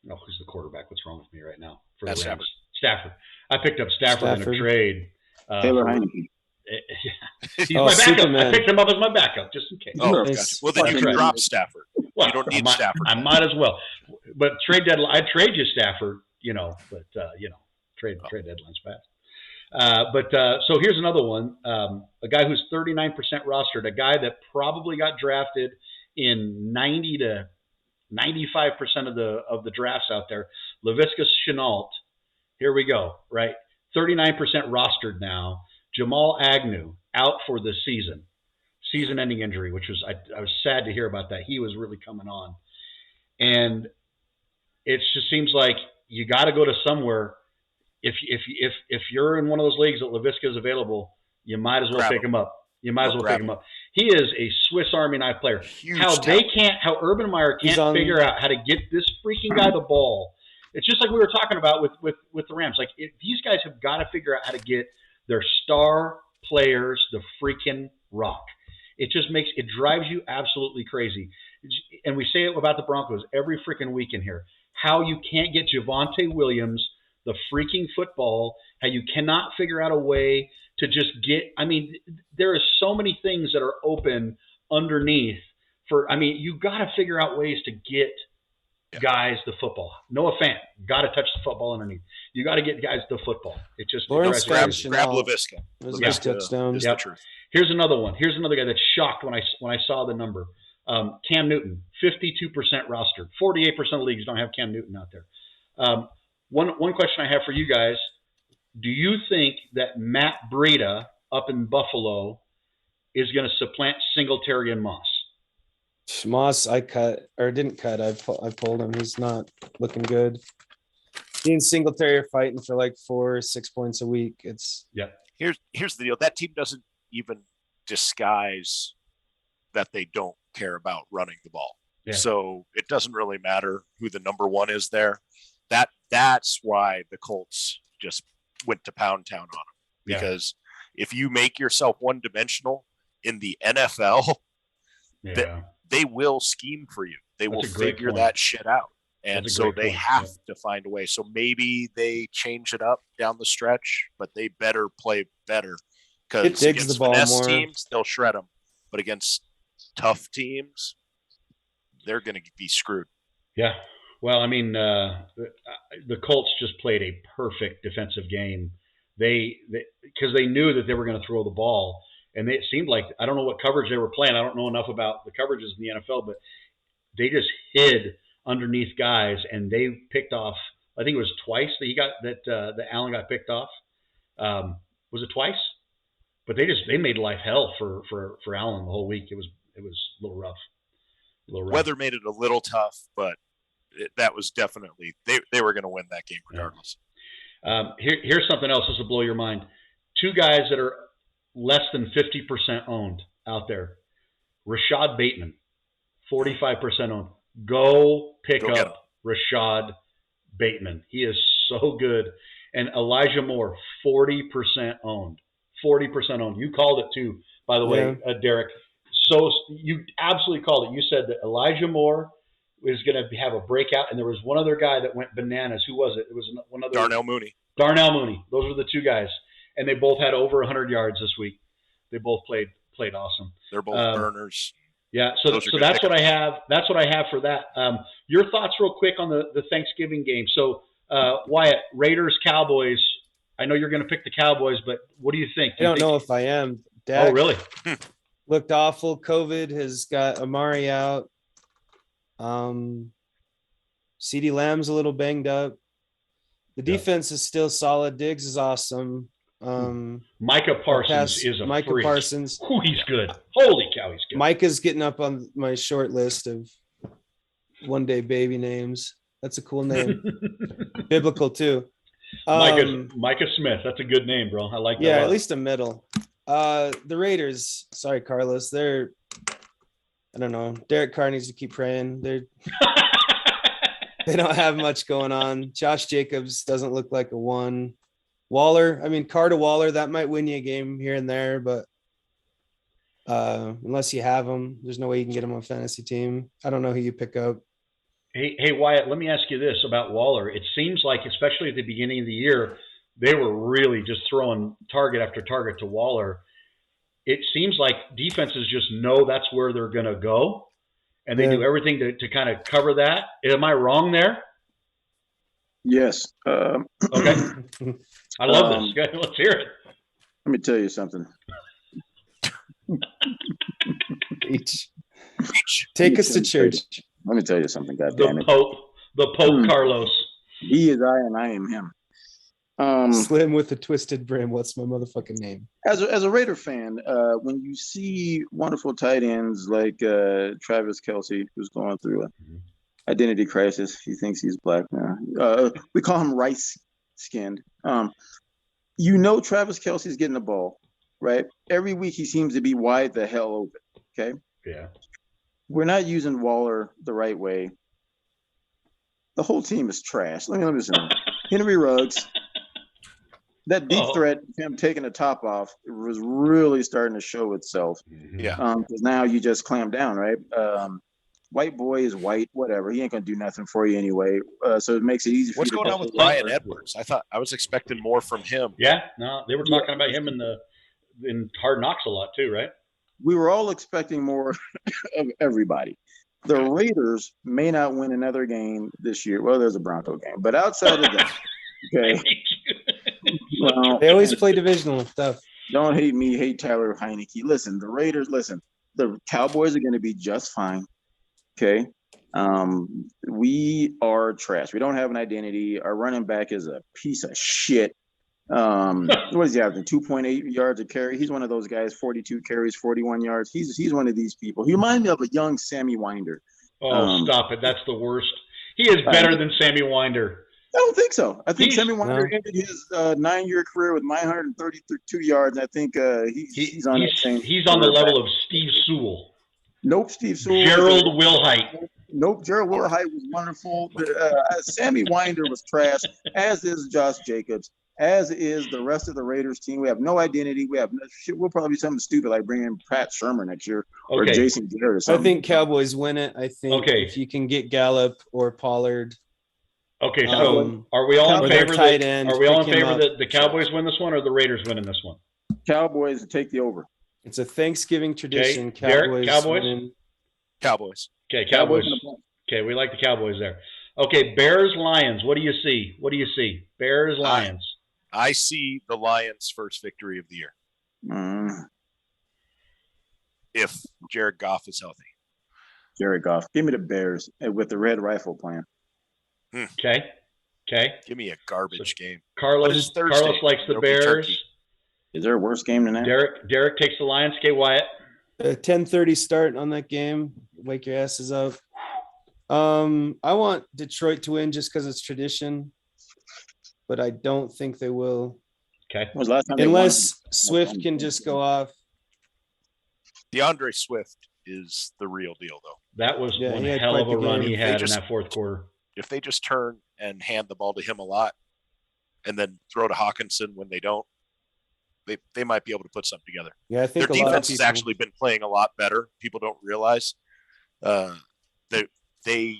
Speaker 2: who's the quarterback? What's wrong with me right now? For the Rams. Stafford. I picked up Stafford in a trade.
Speaker 4: Taylor Heineke.
Speaker 2: He's my backup.
Speaker 1: Superman.
Speaker 2: I picked him up as my backup just in case.
Speaker 3: Oh, gotcha. Well, then you can drop Stafford.
Speaker 2: Well,
Speaker 3: you don't need Stafford.
Speaker 2: I might as well. But trade deadline, I'd trade you Stafford, but trade deadline's fast. So here's another one. A guy who's 39% rostered, a guy that probably got drafted in 90 to 95% of the drafts out there. Laviska Shenault. Here we go, right? 39% rostered now. Jamal Agnew out for the season-ending injury, which was I was sad to hear about that. He was really coming on, and it just seems like you got to go to somewhere. If you're in one of those leagues that Laviska is available, you might as well pick him up. Pick him up. He is a Swiss Army knife player. How Urban Meyer can't figure out how to get this freaking guy the ball. It's just like we were talking about with the Rams. Like these guys have got to figure out how to get their star players the freaking rock. It drives you absolutely crazy. And we say it about the Broncos every freaking week in here. How you can't get Javonte Williams the freaking football, how you cannot figure out a way to just there are so many things that are open underneath you got to figure out ways to get guys the football. Noah Fant, got to touch the football underneath. You got to get guys the football. It just
Speaker 3: grab Laviska.
Speaker 1: Touchdown.
Speaker 3: The truth.
Speaker 2: Here's another one. Here's another guy that's shocked when I saw the number. Cam Newton, 52% rostered. 48% of leagues don't have Cam Newton out there. One question I have for you guys: do you think that Matt Breida up in Buffalo is going to supplant Singletary and Moss?
Speaker 1: Moss, I didn't cut. I pulled him. He's not looking good. He and Singletary are fighting for like 4 or 6 points a week.
Speaker 3: Here's the deal. That team doesn't even disguise that they don't care about running the ball. Yeah. So it doesn't really matter who the number one is there. That's why the Colts just went to pound town on them. Because if you make yourself one-dimensional in the NFL, they will scheme for you. They will figure that shit out. And so they have to find a way. So maybe they change it up down the stretch, but they better play better. Because against the ball finesse teams, they'll shred them. But against tough teams, they're going to be screwed.
Speaker 2: Yeah. Well, the Colts just played a perfect defensive game. Because they knew that they were going to throw the ball. And it seemed like, I don't know what coverage they were playing. I don't know enough about the coverages in the NFL, but they just hid underneath guys and they picked off. I think it was twice that Allen got picked off. Was it twice? But they made life hell for Allen the whole week. It was a little rough.
Speaker 3: Weather made it a little tough, but that was definitely they were going to win that game regardless.
Speaker 2: Yeah. Here's something else. This will blow your mind. 2 guys that are less than 50% owned out there. Rashad Bateman, 45% owned. Go pick up Rashad Bateman. He is so good. And Elijah Moore, 40% owned. 40% owned. You called it too, by the way, Derek. So you absolutely called it. You said that Elijah Moore is going to have a breakout, and there was one other guy that went bananas. Who was it? It was one other.
Speaker 3: Darnell Mooney. Darnell Mooney.
Speaker 2: Those were the 2 guys, and they both had over 100 yards this week. They both played awesome.
Speaker 3: They're both burners.
Speaker 2: Yeah, so that's what I have. That's what I have for that. Your thoughts, real quick, on the Thanksgiving game. So Wyatt, Raiders, Cowboys. I know you're going to pick the Cowboys, but what do you think?
Speaker 1: I don't know if I am. Dak,
Speaker 2: oh, really?
Speaker 1: Looked awful. COVID has got Amari out. CeeDee Lamb's a little banged up. The defense is still solid. Diggs is awesome.
Speaker 2: Micah Parsons is a
Speaker 1: Micah
Speaker 2: freak.
Speaker 1: Parsons.
Speaker 2: Ooh, he's good. Holy cow, he's good.
Speaker 1: Micah's getting up on my short list of one-day baby names. That's a cool name. Biblical too.
Speaker 2: Micah Smith. That's a good name, bro. I like that.
Speaker 1: Yeah, at least a middle. The Raiders. Sorry, Carlos. I don't know. Derek Carr needs to keep praying. They don't have much going on. Josh Jacobs doesn't look like a one. Waller. I mean, Carr to Waller, that might win you a game here and there, but unless you have him, there's no way you can get him on a fantasy team. I don't know who you pick up.
Speaker 2: Hey, Wyatt, let me ask you this about Waller. It seems like, especially at the beginning of the year, they were really just throwing target after target to Waller. It seems like defenses just know that's where they're going to go, and they do everything to kind of cover that. Am I wrong there?
Speaker 4: Yes.
Speaker 2: Okay. I love this. Let's hear it.
Speaker 4: Let me tell you something.
Speaker 1: Take us to church.
Speaker 4: Let me tell you something, goddammit.
Speaker 2: The Pope Carlos.
Speaker 4: He is I and I am him.
Speaker 1: Slim with a twisted brim. What's my motherfucking name?
Speaker 4: As a Raider fan, when you see wonderful tight ends like Travis Kelce, who's going through an identity crisis, he thinks he's black now. We call him rice-skinned. Travis Kelce's getting the ball, right? Every week he seems to be wide the hell open. Okay.
Speaker 2: Yeah.
Speaker 4: We're not using Waller the right way. The whole team is trash. Let me say Henry Ruggs. That deep threat, him taking the top off, was really starting to show itself.
Speaker 3: Yeah.
Speaker 4: Because now you just clamp down, right? White boy is white, whatever. He ain't gonna do nothing for you anyway. So it makes it easy for
Speaker 3: What's
Speaker 4: you.
Speaker 3: What's going on with Ryan Edwards? I was expecting more from him.
Speaker 2: Yeah. No, they were talking about him in Hard Knocks a lot too, right?
Speaker 4: We were all expecting more of everybody. The Raiders may not win another game this year. Well, there's a Bronco game, but outside of that, okay.
Speaker 1: Well, they always play divisional stuff.
Speaker 4: Don't hate me, hate Tyler Heineke. Listen, the Raiders, the Cowboys are going to be just fine. Okay. We are trash. We don't have an identity. Our running back is a piece of shit. What is he having? 2.8 yards a carry. He's one of those guys, 42 carries, 41 yards. He's one of these people. He reminds me of a young Sammy Winder.
Speaker 2: Oh, stop it. That's the worst. He is better than Sammy Winder.
Speaker 4: I don't think so. I think Sammy Winder ended his 9-year career with 932 yards. I think he's on that same.
Speaker 2: He's on the level of Steve Sewell.
Speaker 4: Nope, Steve Sewell.
Speaker 2: Gerald Wilhite.
Speaker 4: Nope, Gerald Wilhite was wonderful. Sammy Winder was trash, as is Josh Jacobs, as is the rest of the Raiders team. We have no identity. We have no shit. We'll probably do something stupid like bring in Pat Shermer next year or Jason Garrett or something.
Speaker 1: I think Cowboys win it. I think if you can get Gallup or Pollard.
Speaker 2: Okay, so are we all in favor that the Cowboys win this one or the Raiders win in this one?
Speaker 4: Cowboys take the over.
Speaker 1: It's a Thanksgiving tradition.
Speaker 2: Okay.
Speaker 3: Cowboys.
Speaker 2: Okay, Cowboys. Okay, we like the Cowboys there. Okay, Bears, Lions. What do you see? Bears, Lions.
Speaker 3: I see the Lions' first victory of the year. If Jared Goff is healthy.
Speaker 4: Jared Goff. Give me the Bears with the red rifle plan.
Speaker 2: Okay. Okay.
Speaker 3: Give me a garbage game.
Speaker 2: Carlos likes the Bears.
Speaker 4: Is there a worse game than that?
Speaker 2: Derek takes the Lions. Okay, Wyatt.
Speaker 1: 10:30 start on that game. Wake your asses up. I want Detroit to win just because it's tradition, but I don't think they will.
Speaker 2: Okay.
Speaker 4: When was the last time
Speaker 1: Unless Swift can just go off.
Speaker 3: DeAndre Swift is the real deal, though.
Speaker 2: That was one hell of a run he had in that fourth quarter.
Speaker 3: If they just turn and hand the ball to him a lot and then throw to Hawkinson when they don't, they might be able to put something together.
Speaker 1: Yeah, I think
Speaker 3: their defense has actually been playing a lot better. People don't realize they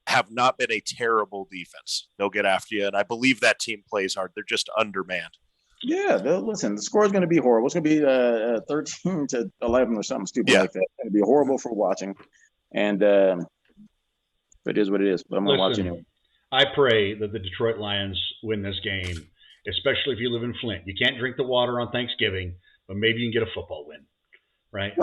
Speaker 3: have not been a terrible defense. They'll get after you, and I believe that team plays hard. They're just undermanned.
Speaker 4: Yeah, listen, the score is going to be horrible. It's going to be 13-11 or something stupid like that. It's going to be horrible for watching. And it is what it is. But I'm going to watch anyway.
Speaker 2: I pray that the Detroit Lions win this game, especially if you live in Flint. You can't drink the water on Thanksgiving, but maybe you can get a football win, right?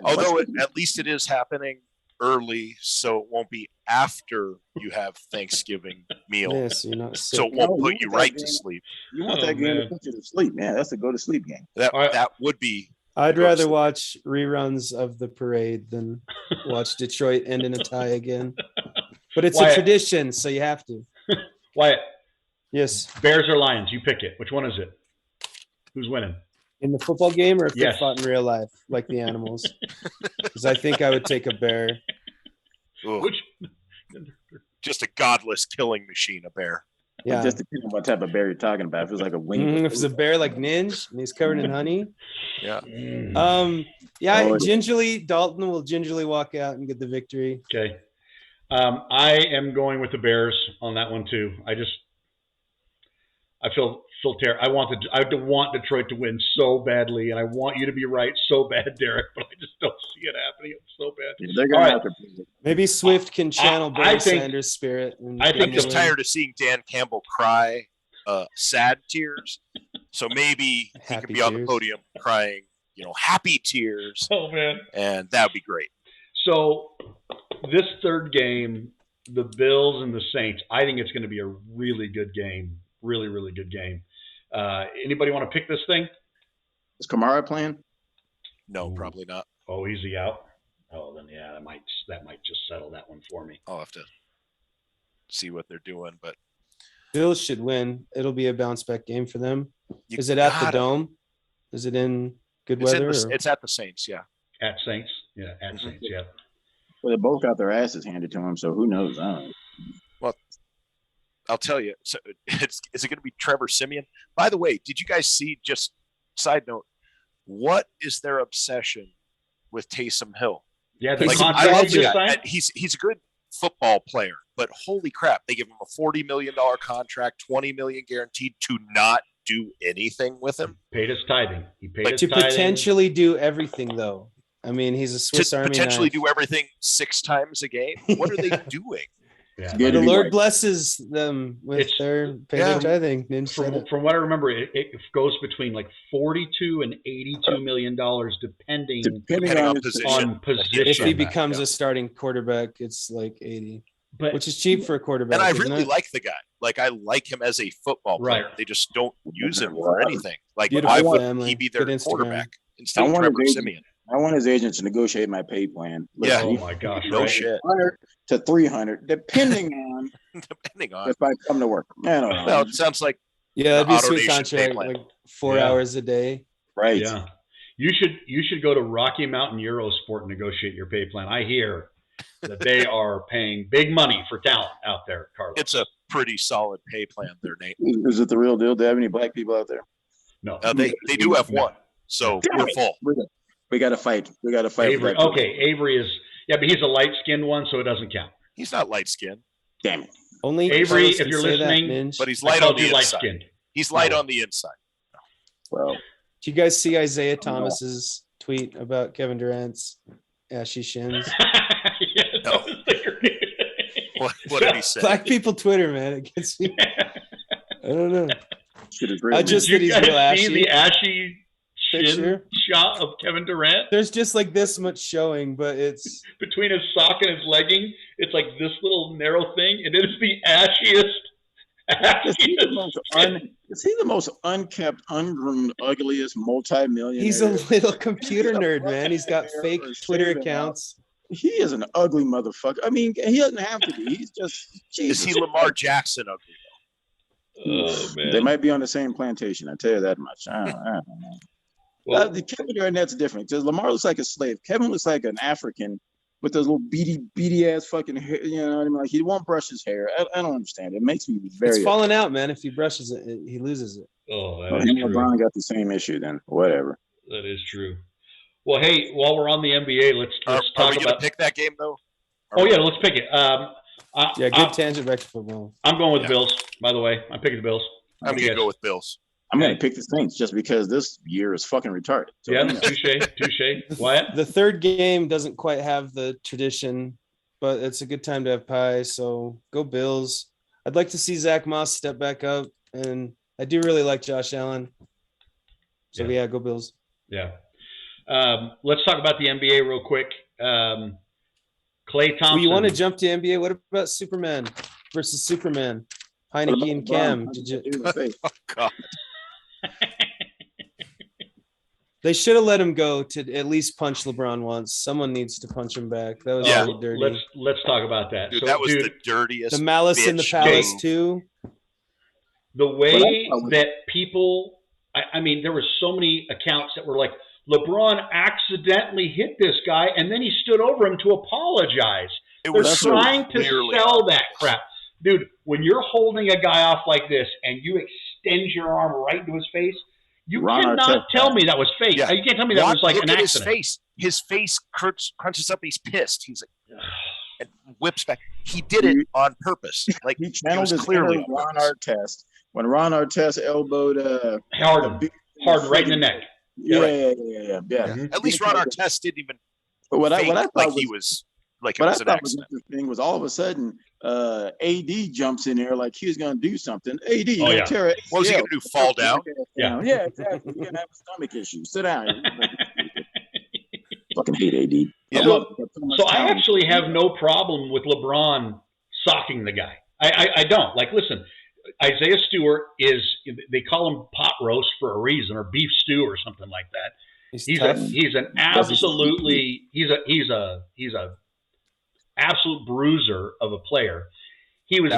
Speaker 3: Although at least it is happening early, so it won't be after you have Thanksgiving meal.
Speaker 1: Yes, you're not sick.
Speaker 3: So it won't put you right to sleep.
Speaker 4: You want that game to put you to sleep, man. That's a go to sleep game.
Speaker 3: That would be.
Speaker 1: I'd rather watch reruns of the parade than watch Detroit end in a tie again. But it's a tradition, so you have to.
Speaker 2: Wyatt.
Speaker 1: Yes.
Speaker 2: Bears or Lions? You pick it. Which one is it? Who's winning?
Speaker 1: In the football game or if they fought in real life, like the animals? Because I think I would take a bear.
Speaker 3: Just a godless killing machine, a bear.
Speaker 1: Yeah.
Speaker 4: Just depending on what type of bear you're talking about. If it's like a wing.
Speaker 1: If it's a bear like Ninja and he's covered in honey.
Speaker 3: Yeah.
Speaker 1: Dalton will gingerly walk out and get the victory.
Speaker 2: Okay. I am going with the Bears on that one too. I feel terrible. I want Detroit to win so badly, and I want you to be right so bad, Derek, but I just don't see it happening. It's so bad.
Speaker 4: Yeah, they're gonna have to.
Speaker 1: Maybe Swift can channel Barry Sanders' spirit.
Speaker 3: I'm just tired of seeing Dan Campbell cry sad tears. So maybe he could be on the podium crying, happy tears.
Speaker 2: Oh man.
Speaker 3: And that would be great.
Speaker 2: So this third game, the Bills and the Saints, I think it's going to be a really good game. Really, really good game. Anybody want to pick this thing?
Speaker 4: Is Kamara playing?
Speaker 3: No, probably not.
Speaker 2: Oh, is he out? Oh, then yeah, that might just settle that one for me.
Speaker 3: I'll have to see what they're doing, but
Speaker 1: Bills should win. It'll be a bounce back game for them. Is it at the Dome? Is it in good weather?
Speaker 3: It's at the Saints, yeah.
Speaker 2: At Saints, yeah, at Saints, yeah.
Speaker 4: Well, they both got their asses handed to them, so who knows? I don't know.
Speaker 3: Well, I'll tell you. So is it going to be Trevor Siemian? By the way, did you guys see, just side note, what is their obsession with Taysom Hill?
Speaker 2: Yeah,
Speaker 3: he's a good football player, but holy crap, they give him a $40 million contract, $20 million guaranteed to not do anything with him.
Speaker 2: Paid his tithing. He paid his
Speaker 1: to
Speaker 2: tithing.
Speaker 1: Potentially do everything, though. I mean, he's a Swiss Army
Speaker 3: potentially
Speaker 1: knife.
Speaker 3: do everything 6 times a game. What are they doing?
Speaker 2: Yeah.
Speaker 1: The Lord blesses them with their tithing.
Speaker 2: From what I remember, it goes between like $42 and $82 million, depending
Speaker 3: on position.
Speaker 1: If he becomes a starting quarterback, it's like 80, which is cheap for a quarterback.
Speaker 3: And I really like the guy. Like, I like him as a football player. Right. They just don't use him for anything. Like, why would he be their quarterback instead of Trevor Siemian?
Speaker 4: I want his agent to negotiate my pay plan.
Speaker 3: Yeah.
Speaker 2: Oh my gosh.
Speaker 3: No shit.
Speaker 4: 100 to 300, depending on if I come to work. I don't know.
Speaker 3: Well, it sounds like
Speaker 1: that'd be a sweet contract, like 4 hours a day.
Speaker 4: Right.
Speaker 2: Yeah. You should go to Rocky Mountain Eurosport and negotiate your pay plan. I hear that they are paying big money for talent out there, Carlos.
Speaker 3: It's a pretty solid pay plan there, Nate.
Speaker 4: Is it the real deal? Do they have any black people out there?
Speaker 2: No.
Speaker 3: They do have one. So we're full.
Speaker 4: We got to fight.
Speaker 2: Avery. Okay, Avery is but he's a light-skinned one, so it doesn't count.
Speaker 3: He's not light-skinned.
Speaker 4: Damn it.
Speaker 1: Only
Speaker 2: Avery, if you're listening,
Speaker 3: but he's light on the inside. He's light on the inside.
Speaker 4: Well,
Speaker 1: do you guys see Isaiah Thomas's tweet about Kevin Durant's ashy shins?
Speaker 3: No. What did he say?
Speaker 1: Black people Twitter, man. It gets me. I don't know.
Speaker 2: Did you guys see the ashy
Speaker 1: picture
Speaker 2: shot of Kevin Durant?
Speaker 1: There's just like this much showing, but it's
Speaker 2: between his sock and his legging. It's like this little narrow thing, and it is the ashiest
Speaker 4: Is he the most unkept, ungroomed, ugliest multi-millionaire?
Speaker 1: He's a little computer nerd, man. He's got fake Twitter accounts.
Speaker 4: He is an ugly motherfucker. I mean, he doesn't have to be. He's just Jesus.
Speaker 3: Is he Lamar Jackson ugly though?
Speaker 2: Oh man,
Speaker 4: they might be on the same plantation. I tell you that much. I don't know. Well, the Kevin Garnett's different because Lamar looks like a slave. Kevin looks like an African with those little beady ass fucking hair. You know what I mean? Like he won't brush his hair. I don't understand. It makes me very.
Speaker 1: It's falling out, man. If he brushes it, he loses it.
Speaker 2: Oh, that is true.
Speaker 4: LeBron got the same issue then. Whatever.
Speaker 2: That is true. Well, hey, while we're on the NBA, let's talk about.
Speaker 3: Are we going to pick that game though?
Speaker 2: Yeah, let's pick it.
Speaker 1: Good tangent back to football.
Speaker 2: I'm going with the Bills. By the way, I'm picking the Bills.
Speaker 3: I'm going to go with Bills.
Speaker 4: I'm going to pick the Saints just because this year is fucking retarded. So,
Speaker 2: yeah, touche. Wyatt?
Speaker 1: The third game doesn't quite have the tradition, but it's a good time to have pie. So go Bills. I'd like to see Zach Moss step back up, and I do really like Josh Allen. So yeah go Bills.
Speaker 2: Yeah. Let's talk about the NBA real quick. Klay Thompson.
Speaker 1: Well, you want to jump to NBA? What about Superman versus Superman? Heineke and Cam.
Speaker 3: Oh, God.
Speaker 1: They should have let him go to at least punch LeBron once. Someone needs to punch him back. That was really dirty.
Speaker 2: Let's talk about that.
Speaker 3: Dude, that was the dirtiest.
Speaker 1: The malice in the palace too.
Speaker 2: The way that people, I mean, there were so many accounts that were like, LeBron accidentally hit this guy, and then he stood over him to apologize. They're trying to sell that crap. Dude, when you're holding a guy off like this and you extend your arm right into his face, you cannot tell me that was fake. Yeah. You can't tell me that was like an accident.
Speaker 3: His face crunches up. He's pissed. He's like, and whips back. He did it on purpose. Like
Speaker 4: he channeled his clearly Ron Artest when Ron Artest elbowed
Speaker 2: hard right in the neck.
Speaker 4: Yeah.
Speaker 3: Mm-hmm. At least Ron Artest didn't even.
Speaker 4: But what I thought
Speaker 3: he was like it was an accident.
Speaker 4: Was interesting was all of a sudden AD jumps in there like he was going to do something. AD, tear it.
Speaker 3: What was he going to do? Fall down?
Speaker 4: Yeah, exactly. You're going to have a stomach issue. Sit down. Fucking hate AD.
Speaker 2: Yeah. So I actually have no problem with LeBron socking the guy. I don't. Like, listen, Isaiah Stewart they call him pot roast for a reason, or beef stew or something like that. He's an absolute bruiser of a player. He is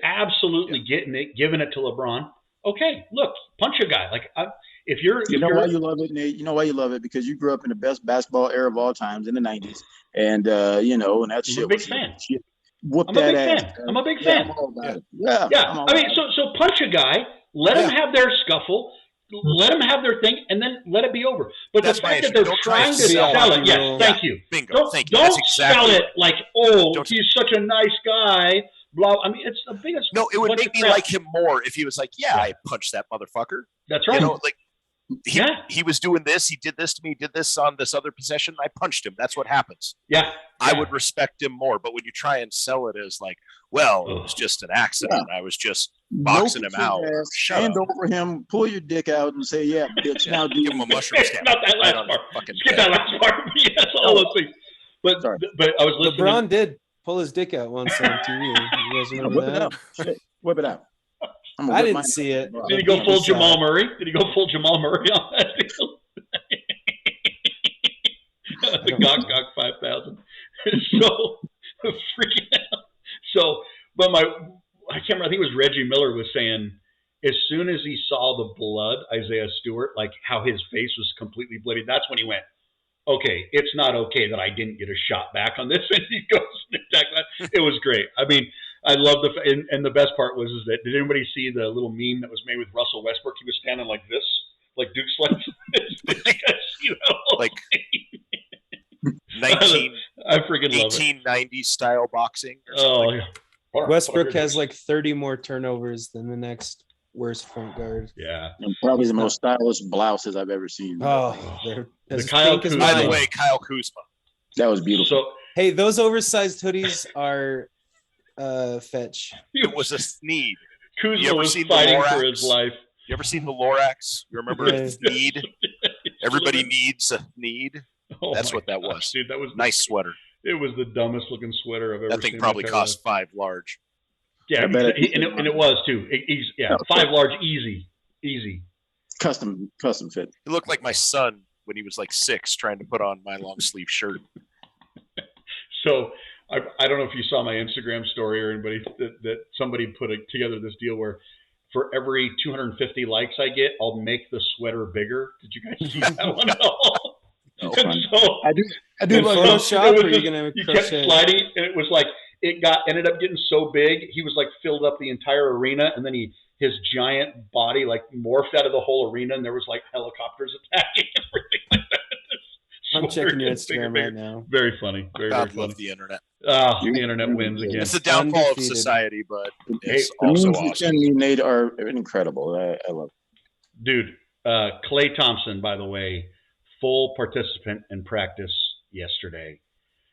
Speaker 2: absolutely giving it to LeBron. Okay, look, punch a guy. Like if you're
Speaker 4: why you love it, Nate. You know why you love it, because you grew up in the best basketball era of all times in the 90s, and and that shit.
Speaker 2: I'm a big fan.
Speaker 4: Whoop that ass.
Speaker 2: I'm a big fan.
Speaker 4: Yeah.
Speaker 2: I mean, so punch a guy, let him have their scuffle. Let them have their thing, and then let it be over. But the fact that they're trying to sell it, yes, thank you.
Speaker 3: Bingo.
Speaker 2: Thank you. Don't sell it like, he's such a nice guy. Blah. I mean, it's the biggest.
Speaker 3: No, it would make me like him more if he was like, I punched that motherfucker.
Speaker 2: That's right.
Speaker 3: He was doing this. He did this to me. Did this on this other possession. I punched him. That's what happens.
Speaker 2: Yeah.
Speaker 3: I would respect him more. But when you try and sell it as like, it was just an accident. I was just boxing him out.
Speaker 4: Hand over him, pull your dick out, and say, bitch. Now
Speaker 3: give him a mushroom stamp.
Speaker 2: Not that last part. Skip that last part. Yes, all those things. But I was listening.
Speaker 1: LeBron did pull his dick out once on TV. You guys remember that?
Speaker 4: Whip it out.
Speaker 1: I didn't see it.
Speaker 2: Did he go full Jamal Murray? On that deal? The Gok 5000. So freaking out. So, but I can't remember. I think it was Reggie Miller was saying, as soon as he saw the blood, Isaiah Stewart, like how his face was completely bloody, that's when he went, okay, it's not okay that I didn't get a shot back on this. And he goes, it was great. I mean, I love and the best part was that, did anybody see the little meme that was made with Russell Westbrook? He was standing like this, like Duke Sledge.
Speaker 3: Like 1890 style boxing. Or something.
Speaker 1: Westbrook has like 30 more turnovers than the next worst point guard.
Speaker 2: Yeah,
Speaker 4: and probably the most stylish blouses I've ever seen.
Speaker 1: Oh,
Speaker 3: by the way, Kyle Kuzma.
Speaker 4: That was beautiful.
Speaker 2: So,
Speaker 1: hey, those oversized hoodies are fetch.
Speaker 3: It was a Sneed.
Speaker 2: Kuzma was fighting for his life.
Speaker 3: You ever seen the Lorax? You remember Sneed? Everybody needs a Sneed. That's what that was.
Speaker 2: Dude, that was
Speaker 3: nice sweater.
Speaker 2: It was the dumbest looking sweater I've ever seen.
Speaker 3: That thing probably cost $5 large.
Speaker 2: Yeah, and it was too. Yeah, 5 large, easy.
Speaker 4: Custom fit.
Speaker 3: It looked like my son when he was like 6 trying to put on my long sleeve shirt.
Speaker 2: So I don't know if you saw my Instagram story or anybody that somebody put together this deal where for every 250 likes I get, I'll make the sweater bigger. Did you guys see that one at all?
Speaker 4: No,
Speaker 2: so,
Speaker 4: I do
Speaker 1: like Photoshop, or you're gonna
Speaker 2: you
Speaker 1: crochet?
Speaker 2: kept sliding, and it was like ended up getting so big, he was like filled up the entire arena, and then his giant body like morphed out of the whole arena, and there was like helicopters attacking and everything like that.
Speaker 1: I'm checking your Instagram right now.
Speaker 2: Very funny. Very
Speaker 3: God
Speaker 2: funny.
Speaker 3: love the internet.
Speaker 2: The internet wins again.
Speaker 3: It's the downfall
Speaker 1: Undefeated.
Speaker 3: of society, but
Speaker 4: the
Speaker 3: it's also
Speaker 4: memes
Speaker 3: awesome.
Speaker 4: you made are incredible. I love it.
Speaker 2: Dude, Klay Thompson, by the way, full participant in practice yesterday.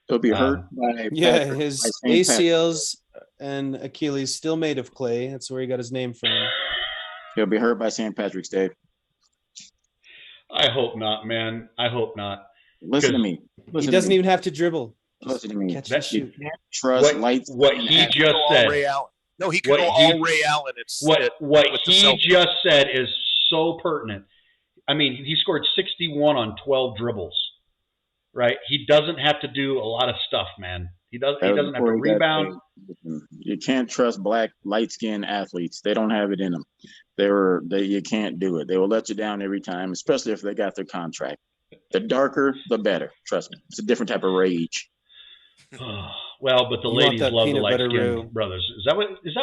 Speaker 4: He'll be hurt by
Speaker 1: his ACLs and Achilles still made of clay. That's where he got his name from.
Speaker 4: He'll be hurt by St. Patrick's Day.
Speaker 2: I hope not, man. I hope not.
Speaker 4: Listen to me.
Speaker 1: He doesn't even have to dribble.
Speaker 4: Listen to me.
Speaker 1: Catch and shoot.
Speaker 4: You can't trust lights.
Speaker 2: What he just said.
Speaker 3: Ray Allen. No, he could go all Ray Allen.
Speaker 2: What he just said is so pertinent. I mean, he scored 61 on 12 dribbles, right? He doesn't have to do a lot of stuff, man. He doesn't have to rebound.
Speaker 4: You can't trust black, light-skinned athletes. They don't have it in them. You can't do it. They will let you down every time, especially if they got their contract. The darker, the better. Trust me. It's a different type of rage.
Speaker 2: Well, but the ladies love the light-skinned brothers. Is that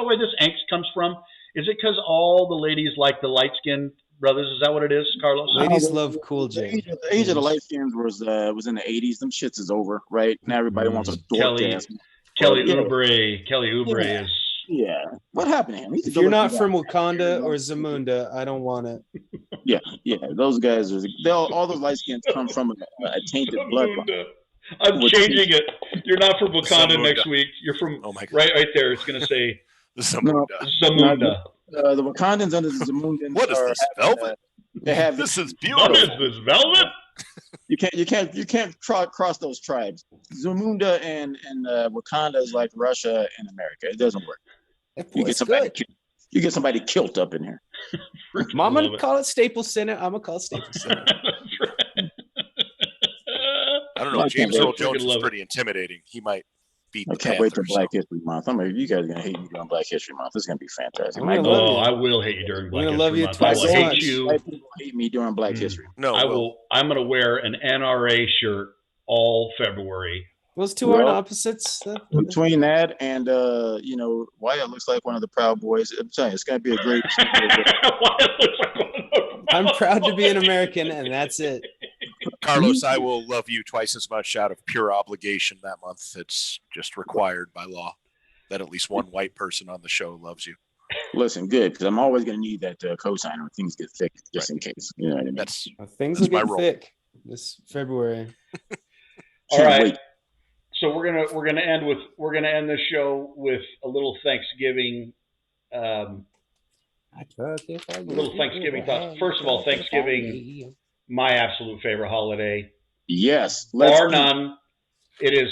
Speaker 2: where this angst comes from? Is it because all the ladies like the light-skinned brothers? Is that what it is, Carlos?
Speaker 1: Ladies love Cool J.
Speaker 4: The age of the light skins was in the 80s. Them shits is over, right? Now everybody wants a dork ass.
Speaker 2: Kelly Oubre is.
Speaker 4: Yeah. What happened to him?
Speaker 1: If you're not from Wakanda or Zamunda, I don't want it.
Speaker 4: Yeah. Those guys all those light skins come from a tainted bloodline.
Speaker 2: I'm changing it. You're not from Wakanda next week. You're from right there. It's going to say
Speaker 3: Zamunda.
Speaker 4: The Wakandans under the Zamundans.
Speaker 3: What is this velvet?
Speaker 4: They have
Speaker 3: this is beautiful.
Speaker 2: What is this velvet?
Speaker 4: You can't cross those tribes. Zamunda and Wakanda is like Russia and America. It doesn't work. You get somebody killed up in here.
Speaker 1: Mama gonna call it Staples Center. I'm gonna call it Staples Center.
Speaker 3: I don't know. James Earl Jones is pretty intimidating. He might beat the Panthers. I can't wait
Speaker 4: till Black History Month. You guys are gonna hate me during Black History Month. This is gonna be fantastic.
Speaker 2: I will hate you during Black History Month. I will hate you.
Speaker 4: White people hate me during Black History.
Speaker 3: No,
Speaker 2: I will. I'm gonna wear an NRA shirt all February.
Speaker 1: Those two aren't opposites.
Speaker 4: Between that and Wyatt looks like one of the Proud Boys. I'm telling you, it's gonna be a great.
Speaker 1: I'm proud to be an American, and that's it.
Speaker 3: Carlos, I will love you twice as much out of pure obligation that month. It's just required by law that at least one white person on the show loves you.
Speaker 4: Listen, good, because I'm always going to need that cosigner when things get thick, just in case. You know what I mean?
Speaker 1: Things will get thick this February.
Speaker 2: All right. Wait. So we're gonna end this show with a little Thanksgiving. A little Thanksgiving thoughts. First of all, Thanksgiving. My absolute favorite holiday.
Speaker 4: Yes.
Speaker 2: Bar none. It is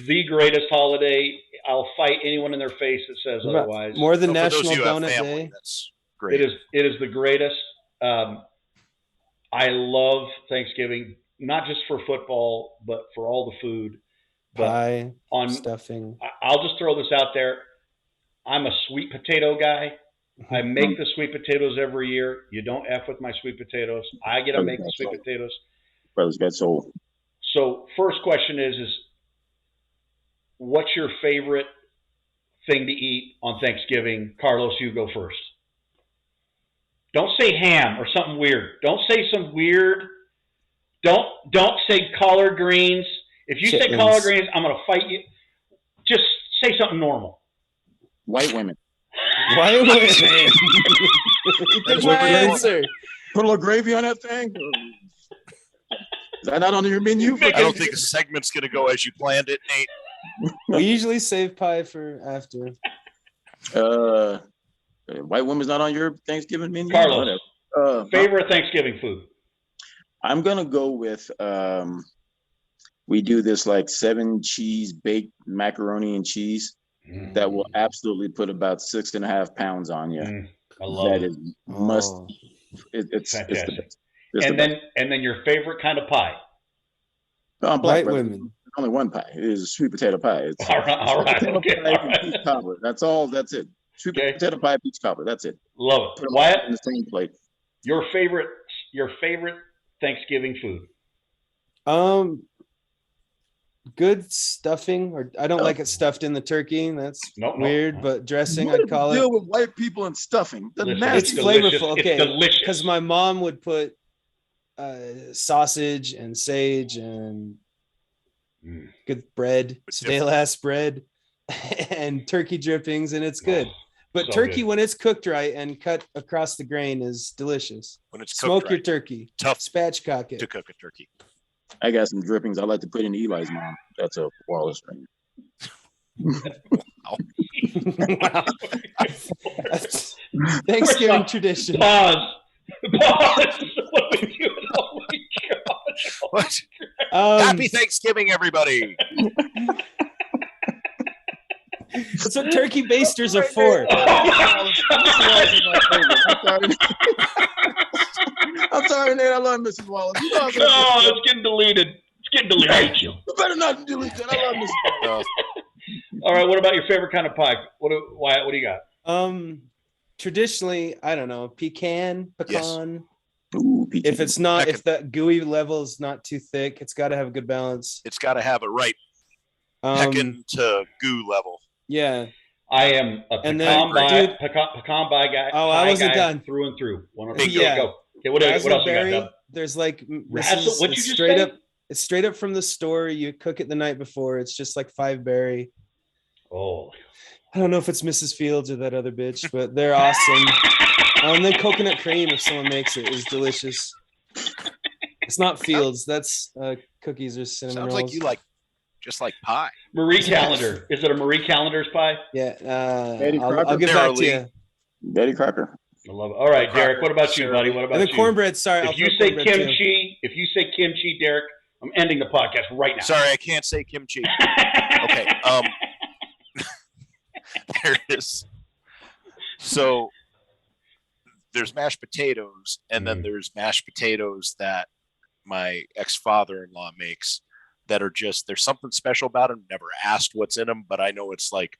Speaker 2: the greatest holiday. I'll fight anyone in their face that says otherwise.
Speaker 1: More than National Donut Day.
Speaker 3: That's great.
Speaker 2: It is the greatest. I love Thanksgiving, not just for football, but for all the food.
Speaker 1: Pie, stuffing.
Speaker 2: I'll just throw this out there. I'm a sweet potato guy. I make the sweet potatoes every year. You don't F with my sweet potatoes. I get to make the sweet potatoes.
Speaker 4: Brothers got soul.
Speaker 2: So first question is what's your favorite thing to eat on Thanksgiving? Carlos, you go first. Don't say ham or something weird. Don't say some weird. Don't say collard greens. If you say collard greens, I'm going to fight you. Just say something normal.
Speaker 4: White women.
Speaker 1: White women. That's my answer.
Speaker 4: Put a little gravy on that thing. Is that not on your menu?
Speaker 3: I don't think a segment's going to go as you planned it, Nate.
Speaker 1: We usually save pie for after.
Speaker 4: White women's not on your Thanksgiving menu?
Speaker 2: Carlos, favorite Thanksgiving food?
Speaker 4: I'm going to go with, we do this like 7 cheese baked macaroni and cheese. that will absolutely put about 6.5 pounds on you.
Speaker 2: I love
Speaker 4: that
Speaker 2: it.
Speaker 4: Is must. It's
Speaker 2: fantastic.
Speaker 4: the best.
Speaker 2: And then your favorite kind of pie.
Speaker 4: Black
Speaker 1: White
Speaker 4: brother.
Speaker 1: women.
Speaker 4: Only one pie. It is sweet potato pie. It's
Speaker 2: all right.
Speaker 4: Potato
Speaker 2: Okay.
Speaker 4: pie and peach cobbler. That's all. That's it. Sweet potato pie, peach cobbler. That's it.
Speaker 2: Love it.
Speaker 4: Put them
Speaker 2: Wyatt,
Speaker 4: in the same plate.
Speaker 2: Your favorite Thanksgiving food?
Speaker 1: Good stuffing, or I don't like it stuffed in the turkey. That's weird, but dressing, I'd call it.
Speaker 4: Deal with white people and stuffing.
Speaker 1: It's flavorful. Okay, it's delicious. Because my mom would put sausage and sage and good bread, stale ass bread, and turkey drippings, and it's good. But so turkey, good. When it's cooked right and cut across the grain, is delicious.
Speaker 3: When it's
Speaker 1: smoke
Speaker 3: cooked
Speaker 1: your
Speaker 3: right.
Speaker 1: turkey,
Speaker 3: Tough
Speaker 1: spatchcock it
Speaker 3: to cook a turkey.
Speaker 4: I got some drippings I like to put in Eli's mom. That's a Wallace thing.
Speaker 3: Wow.
Speaker 1: Thanksgiving tradition.
Speaker 2: Pause. What are we doing? Oh my gosh.
Speaker 3: What? Happy Thanksgiving, everybody.
Speaker 1: That's what turkey basters are for.
Speaker 4: I'm sorry, Nate. I love Mrs. Wallace.
Speaker 2: It's getting deleted. I hate you.
Speaker 4: You better not delete that. I love Mrs. Wallace.
Speaker 2: All right. What about your favorite kind of pie? Wyatt, what do you got?
Speaker 1: Traditionally, I don't know, pecan.
Speaker 3: Yes.
Speaker 4: Ooh, pecan.
Speaker 1: If it's not, if that gooey level is not too thick, it's got to have a good balance.
Speaker 3: It's got to have it right. Pecan to goo level.
Speaker 1: Yeah.
Speaker 2: I am a pecan pie guy.
Speaker 1: Oh, I wasn't done.
Speaker 2: Through and through. Go. Okay, what else you got, Dub?
Speaker 1: There's like
Speaker 2: What'd you just
Speaker 1: straight
Speaker 2: say?
Speaker 1: up. It's straight up from the store. You cook it the night before. It's just like 5-berry.
Speaker 2: Oh.
Speaker 1: I don't know if it's Mrs. Fields or that other bitch, but they're awesome. And then coconut cream, if someone makes it, is delicious. It's not Fields. That's cookies or cinnamon
Speaker 3: rolls.
Speaker 1: rolls.
Speaker 3: Like you like just like pie.
Speaker 2: Marie Callender. Is it a Marie Callender's pie?
Speaker 1: Yeah. I'll give that to you.
Speaker 4: Betty Crocker.
Speaker 2: I love it. All right, Derek. What about you, buddy? What about
Speaker 1: you? The cornbread. Sorry.
Speaker 2: If you say kimchi, Derek, I'm ending the podcast right now.
Speaker 3: Sorry, I can't say kimchi. Okay. There is. So there's mashed potatoes, and then there's mashed potatoes that my ex-father-in-law makes that are just, there's something special about them. Never asked what's in them, but I know it's like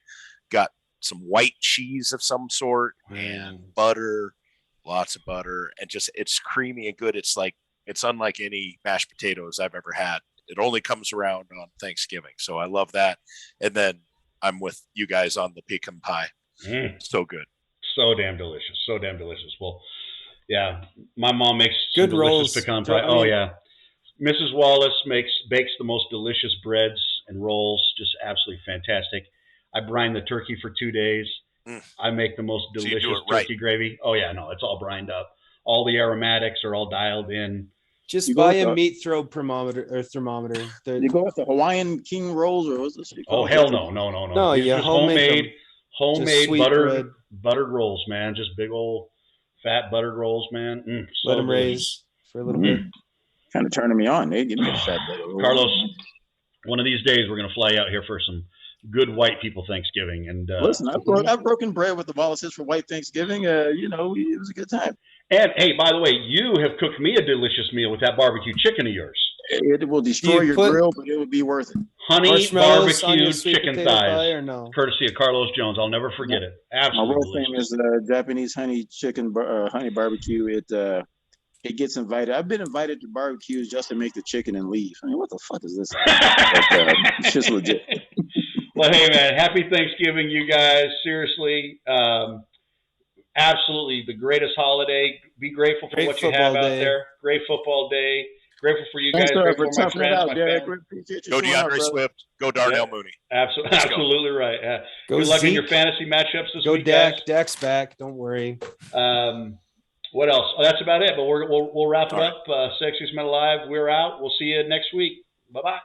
Speaker 3: got some white cheese of some sort and butter, lots of butter, and just it's creamy and good. It's like, it's unlike any mashed potatoes I've ever had. It only comes around on Thanksgiving. So I love that. And then I'm with you guys on the pecan pie. So good.
Speaker 2: So damn delicious. Well, yeah, my mom makes
Speaker 1: good
Speaker 2: delicious
Speaker 1: rolls.
Speaker 2: Pecan pie. Oh yeah. Mrs. Wallace bakes the most delicious breads and rolls. Just absolutely fantastic. I brine the turkey for 2 days. I make the most delicious turkey gravy. Oh yeah, no, it's all brined up. All the aromatics are all dialed in.
Speaker 1: Just buy a meat throw thermometer.
Speaker 4: You go with the Hawaiian King rolls, or was this?
Speaker 2: Oh hell no.
Speaker 1: No, yeah,
Speaker 2: homemade buttered rolls, man. Just big old fat buttered rolls, man.
Speaker 1: Let them raise for a little bit.
Speaker 4: Kind of turning me on, Nate. Give me a fat butter.
Speaker 2: Carlos, one of these days we're gonna fly out here for some good white people Thanksgiving. And
Speaker 4: listen, I've broken bread with the Wallaces for white Thanksgiving. It was a good time.
Speaker 2: And hey, by the way, you have cooked me a delicious meal with that barbecue chicken of yours.
Speaker 4: It will destroy your grill, but it will be worth it.
Speaker 2: Honey barbecue chicken thighs,
Speaker 1: or no?
Speaker 2: Courtesy of Carlos Jones. I'll never forget it. Absolutely.
Speaker 4: My real famous Japanese honey barbecue. It gets invited. I've been invited to barbecues just to make the chicken and leave. I mean, what the fuck is this? It's just legit.
Speaker 2: Well, hey man, happy Thanksgiving, you guys. Seriously. Absolutely the greatest holiday. Be grateful for what you have out there. Great football day. Grateful for you guys. Grateful for my friends, my family.
Speaker 3: Go DeAndre Swift. Go Darnell Mooney.
Speaker 2: Absolutely right. Good luck in your fantasy matchups this week,
Speaker 1: Dak. Dak's back. Don't worry.
Speaker 2: What else? Oh, that's about it. But we'll wrap it up. Sexiest Men Alive. We're out. We'll see you next week. Bye-bye.